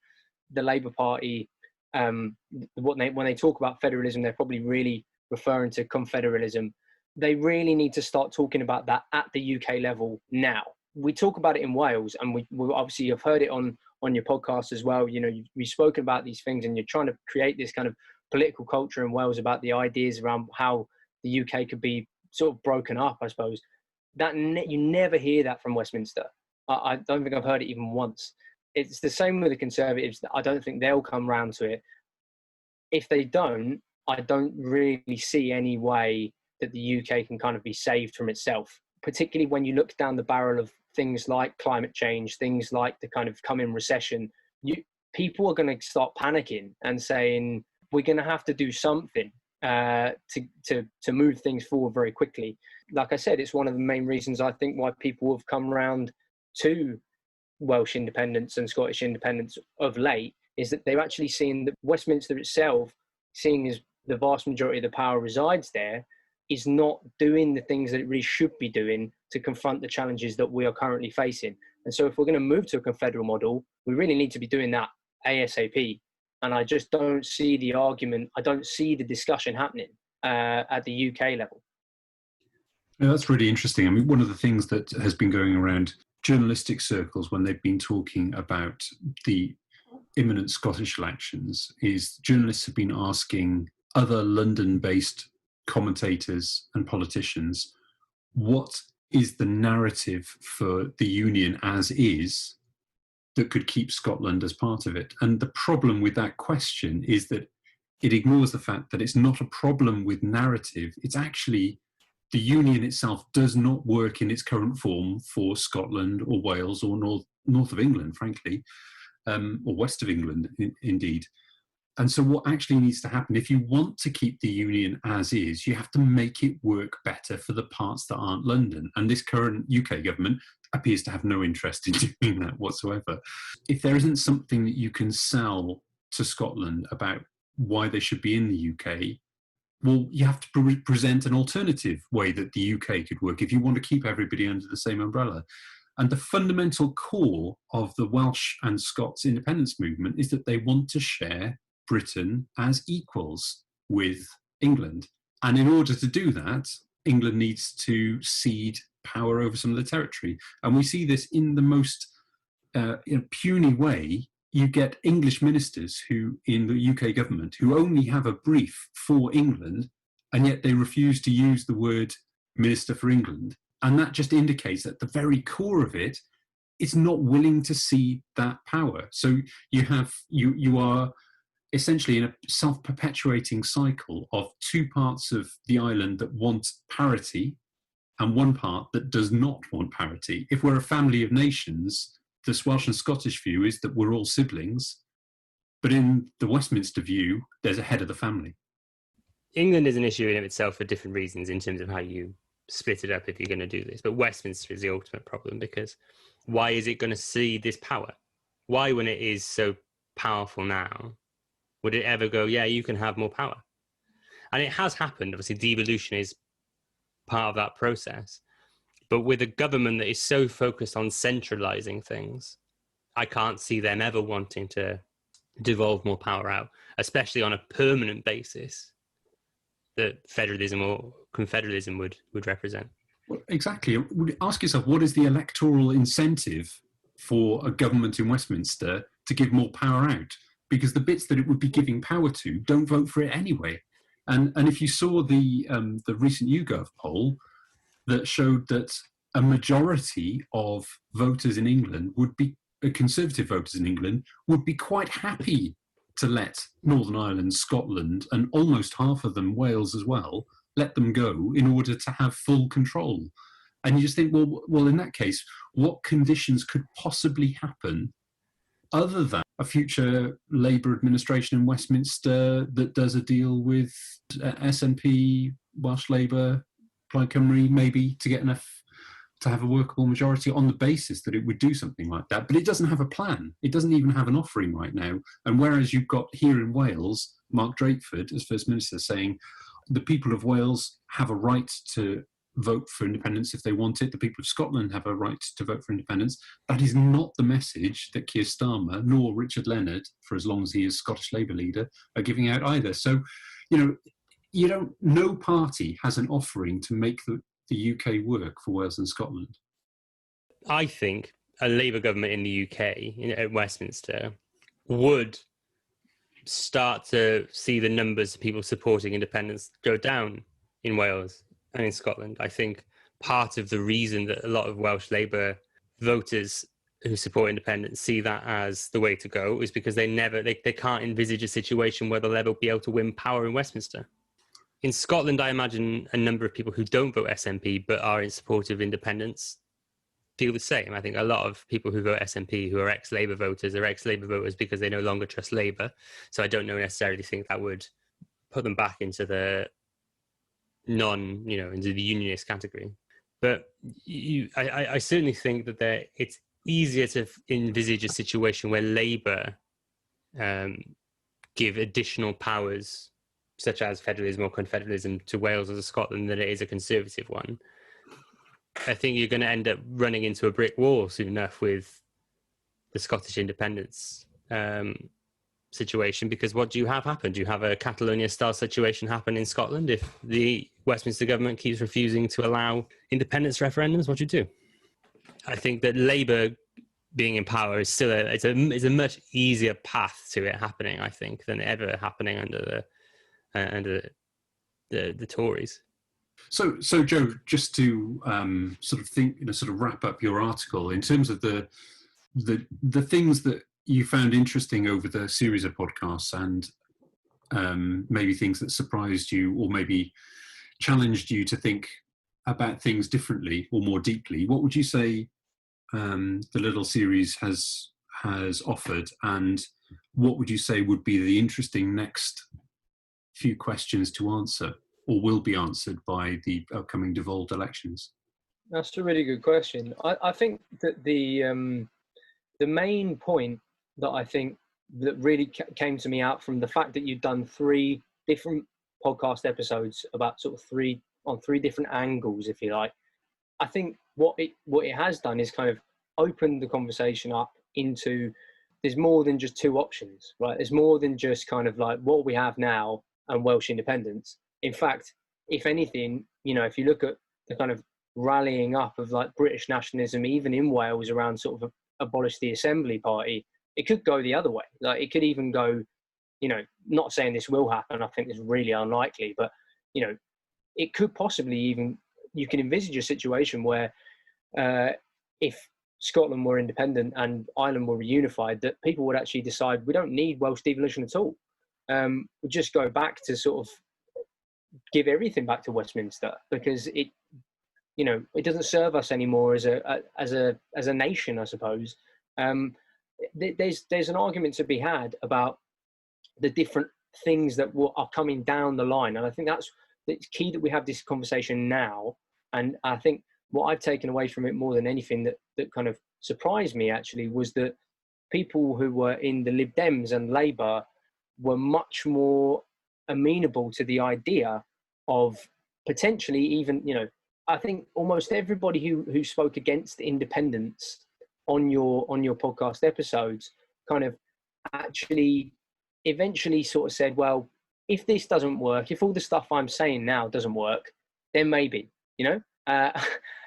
the Labour Party. When they talk about federalism, they're probably really referring to confederalism. They really need to start talking about that at the UK level now. We talk about it in Wales, and we obviously have heard it on your podcast as well. You know, you've spoken about these things, and you're trying to create this kind of political culture in Wales about the ideas around how the UK could be sort of broken up, I suppose. You never hear that from Westminster. I don't think I've heard it even once. It's the same with the Conservatives. I don't think they'll come round to it. If they don't, I don't really see any way that the UK can kind of be saved from itself, particularly when you look down the barrel of things like climate change, things like the kind of coming recession. People are going to start panicking and saying, we're going to have to do something to move things forward very quickly. Like I said, it's one of the main reasons I think why people have come around to Welsh independence and Scottish independence of late, is that they've actually seen that Westminster itself, seeing as the vast majority of the power resides there, is not doing the things that it really should be doing to confront the challenges that we are currently facing. And so if we're going to move to a confederal model, we really need to be doing that ASAP. And I just don't see the argument, I don't see the discussion happening at the UK level. Yeah, that's really interesting. I mean, one of the things that has been going around journalistic circles when they've been talking about the imminent Scottish elections is journalists have been asking other London-based commentators and politicians, what is the narrative for the union as is that could keep Scotland as part of it? And the problem with that question is that it ignores the fact that it's not a problem with narrative. It's actually the union itself does not work in its current form for Scotland or Wales or north of England, frankly, or west of England, indeed. And so what actually needs to happen, if you want to keep the union as is, you have to make it work better for the parts that aren't London. And this current UK government appears to have no interest in doing that whatsoever. If there isn't something that you can sell to Scotland about why they should be in the UK, well, you have to present an alternative way that the UK could work if you want to keep everybody under the same umbrella. And the fundamental core of the Welsh and Scots independence movement is that they want to share Britain as equals with England. And in order to do that, England needs to cede power over some of the territory. And we see this in the most puny way. You get English ministers who, in the UK government, who only have a brief for England, and yet they refuse to use the word Minister for England. And that just indicates that the very core of it is not willing to cede that power. So you are essentially in a self-perpetuating cycle of two parts of the island that want parity and one part that does not want parity. If we're a family of nations, the Welsh and Scottish view is that we're all siblings, but in the Westminster view, there's a head of the family. England is an issue in itself for different reasons in terms of how you split it up if you're going to do this. But Westminster is the ultimate problem, because why is it going to cede this power? Why, when it is so powerful now, would it ever go, yeah, you can have more power? And it has happened. Obviously, devolution is part of that process. But with a government that is so focused on centralizing things, I can't see them ever wanting to devolve more power out, especially on a permanent basis that federalism or confederalism would represent. Well, exactly. Ask yourself, what is the electoral incentive for a government in Westminster to give more power out? Because the bits that it would be giving power to don't vote for it anyway. And if you saw the recent YouGov poll that showed that a majority of voters in England Conservative voters in England would be quite happy to let Northern Ireland, Scotland, and almost half of them, Wales as well, let them go in order to have full control. And you just think, well, in that case, what conditions could possibly happen other than a future Labour administration in Westminster that does a deal with SNP, Welsh Labour, Plaid Cymru, maybe to get enough to have a workable majority on the basis that it would do something like that. But it doesn't have a plan. It doesn't even have an offering right now. And whereas you've got here in Wales, Mark Drakeford as First Minister saying the people of Wales have a right to vote for independence if they want it. The people of Scotland have a right to vote for independence. That is not the message that Keir Starmer nor Richard Leonard, for as long as he is Scottish Labour leader, are giving out either. So, no party has an offering to make the UK work for Wales and Scotland. I think a Labour government in the UK, at Westminster, would start to see the numbers of people supporting independence go down in Wales and in Scotland. I think part of the reason that a lot of Welsh Labour voters who support independence see that as the way to go is because they can't envisage a situation where they'll ever be able to win power in Westminster. In Scotland, I imagine a number of people who don't vote SNP but are in support of independence feel the same. I think a lot of people who vote SNP who are ex-Labour voters are ex-Labour voters because they no longer trust Labour. So I don't necessarily think that would put them back into the into the unionist category. But I certainly think that it's easier to envisage a situation where Labour give additional powers, such as federalism or confederalism, to Wales or to Scotland than it is a Conservative one. I think you're going to end up running into a brick wall soon enough with the Scottish independence situation, because what do you have happen? Do you have a Catalonia-style situation happen in Scotland if the Westminster government keeps refusing to allow independence referendums? What do you do? I think that Labour being in power is still it's a much easier path to it happening, I think, than ever happening under the Tories. So Joe, just to sort of wrap up your article in terms of the things that you found interesting over the series of podcasts, and maybe things that surprised you or maybe challenged you to think about things differently or more deeply. What would you say the little series has offered, and what would you say would be the interesting next few questions to answer, or will be answered by the upcoming devolved elections? That's a really good question. I think that the main point that I think that really came to me out from the fact that you've done 3 different podcast episodes about sort of three different angles, if you like. I think what it has done is kind of opened the conversation up into there's more than just 2 options, right? There's more than just kind of like what we have now and Welsh independence. In fact, if anything, if you look at the kind of rallying up of like British nationalism, even in Wales, around sort of abolish the Assembly Party, it could go the other way. Like it could even go, not saying this will happen, I think it's really unlikely, but, it could possibly even, you can envisage a situation where if Scotland were independent and Ireland were reunified, that people would actually decide we don't need Welsh devolution at all. We'll just go back to sort of give everything back to Westminster, because it doesn't serve us anymore as a nation, I suppose. There's an argument to be had about the different things that are coming down the line, and I think it's key that we have this conversation now, And I think what I've taken away from it more than anything that kind of surprised me actually was that people who were in the Lib Dems and Labour were much more amenable to the idea of potentially even, I think almost everybody who spoke against independence on your podcast episodes kind of actually eventually sort of said, well, if this doesn't work, if all the stuff I'm saying now doesn't work, then maybe,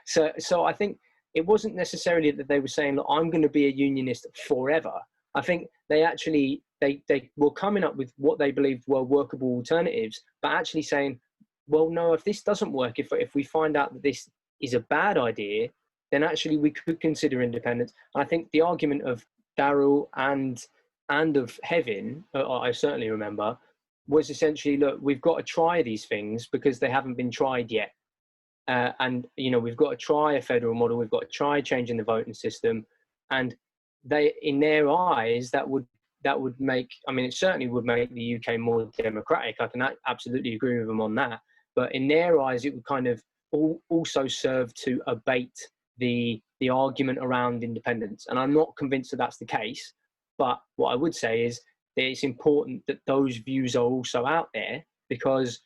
so I think it wasn't necessarily that they were saying, look, I'm going to be a unionist forever. I think they actually, they were coming up with what they believed were workable alternatives, but actually saying, well, no, if this doesn't work, if we find out that this is a bad idea, then actually we could consider independence. And I think the argument of Darrell and of Hevin, I certainly remember, was essentially, look, we've got to try these things because they haven't been tried yet. And, we've got to try a federal model. We've got to try changing the voting system. And they, in their eyes, that would make, it certainly would make the UK more democratic. I can absolutely agree with them on that. But in their eyes, it would kind of also serve to abate the argument around independence. And I'm not convinced that that's the case. But what I would say is that it's important that those views are also out there, because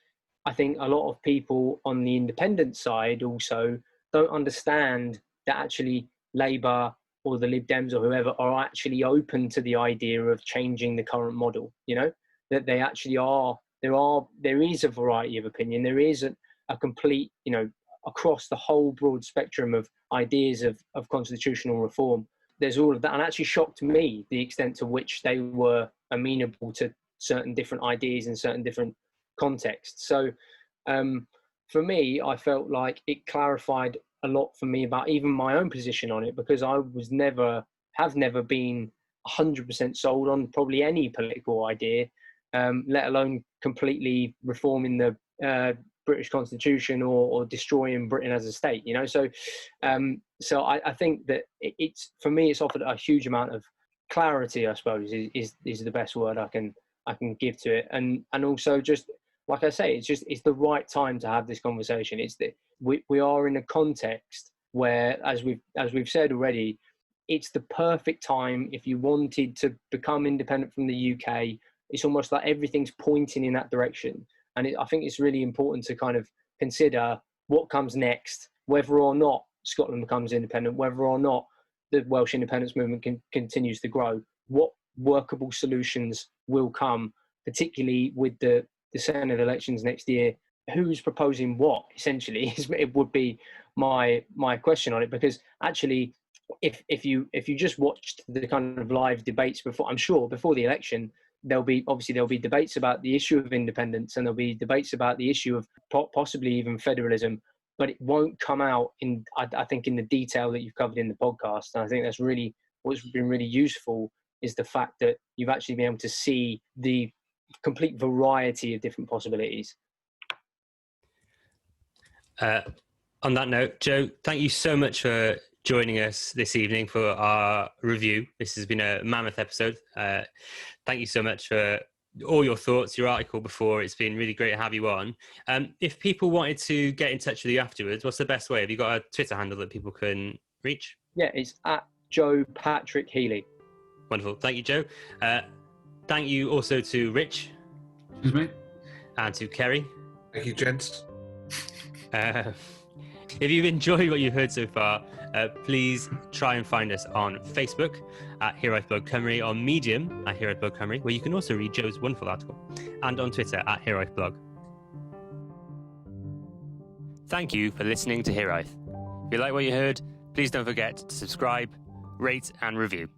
I think a lot of people on the independent side also don't understand that actually Labour or the Lib Dems or whoever are actually open to the idea of changing the current model, that they actually are. There is a variety of opinion. There is a complete, across the whole broad spectrum of ideas of constitutional reform. There's all of that. And actually shocked me the extent to which they were amenable to certain different ideas in certain different contexts. So for me, I felt like it clarified a lot for me about even my own position on it, because I have never been 100% sold on probably any political idea, let alone completely reforming the British Constitution or destroying Britain as a state. So I think that it's, for me, it's offered a huge amount of clarity, I suppose, is the best word I can give to it, and also just like I say, it's the right time to have this conversation. It's that we are in a context where, as we've said already, it's the perfect time if you wanted to become independent from the UK. It's almost like everything's pointing in that direction, and I think it's really important to kind of consider what comes next, whether or not Scotland becomes independent, whether or not the Welsh independence movement continues to grow. What workable solutions will come, particularly with the Senate elections next year? Who's proposing what, essentially, it would be my question on it. Because actually, if you just watched the kind of live debates before, I'm sure before the election, there'll be debates about the issue of independence, and there'll be debates about the issue of possibly even federalism, but it won't come out in, I think, in the detail that you've covered in the podcast. And I think that's really what's been really useful, is the fact that you've actually been able to see the complete variety of different possibilities. On that note, Joe, thank you so much for joining us this evening for our review. This has been a mammoth episode. Thank you so much for all your thoughts, your article before. It's been really great to have you on. If people wanted to get in touch with you afterwards, what's the best way? Have you got a Twitter handle that people can reach? Yeah, it's at Joe Patrick Healy. Wonderful. Thank you, Joe. Thank you also to Rich. Cheers, mate. And to Kerry. Thank you, gents. If you've enjoyed what you've heard so far, please try and find us on Facebook at HiraethBlogCymru, on Medium at HiraethBlogCymru, where you can also read Joe's wonderful article, and on Twitter at HiraethBlog. Thank you for listening to Hiraeth. If you like what you heard, please don't forget to subscribe, rate and review.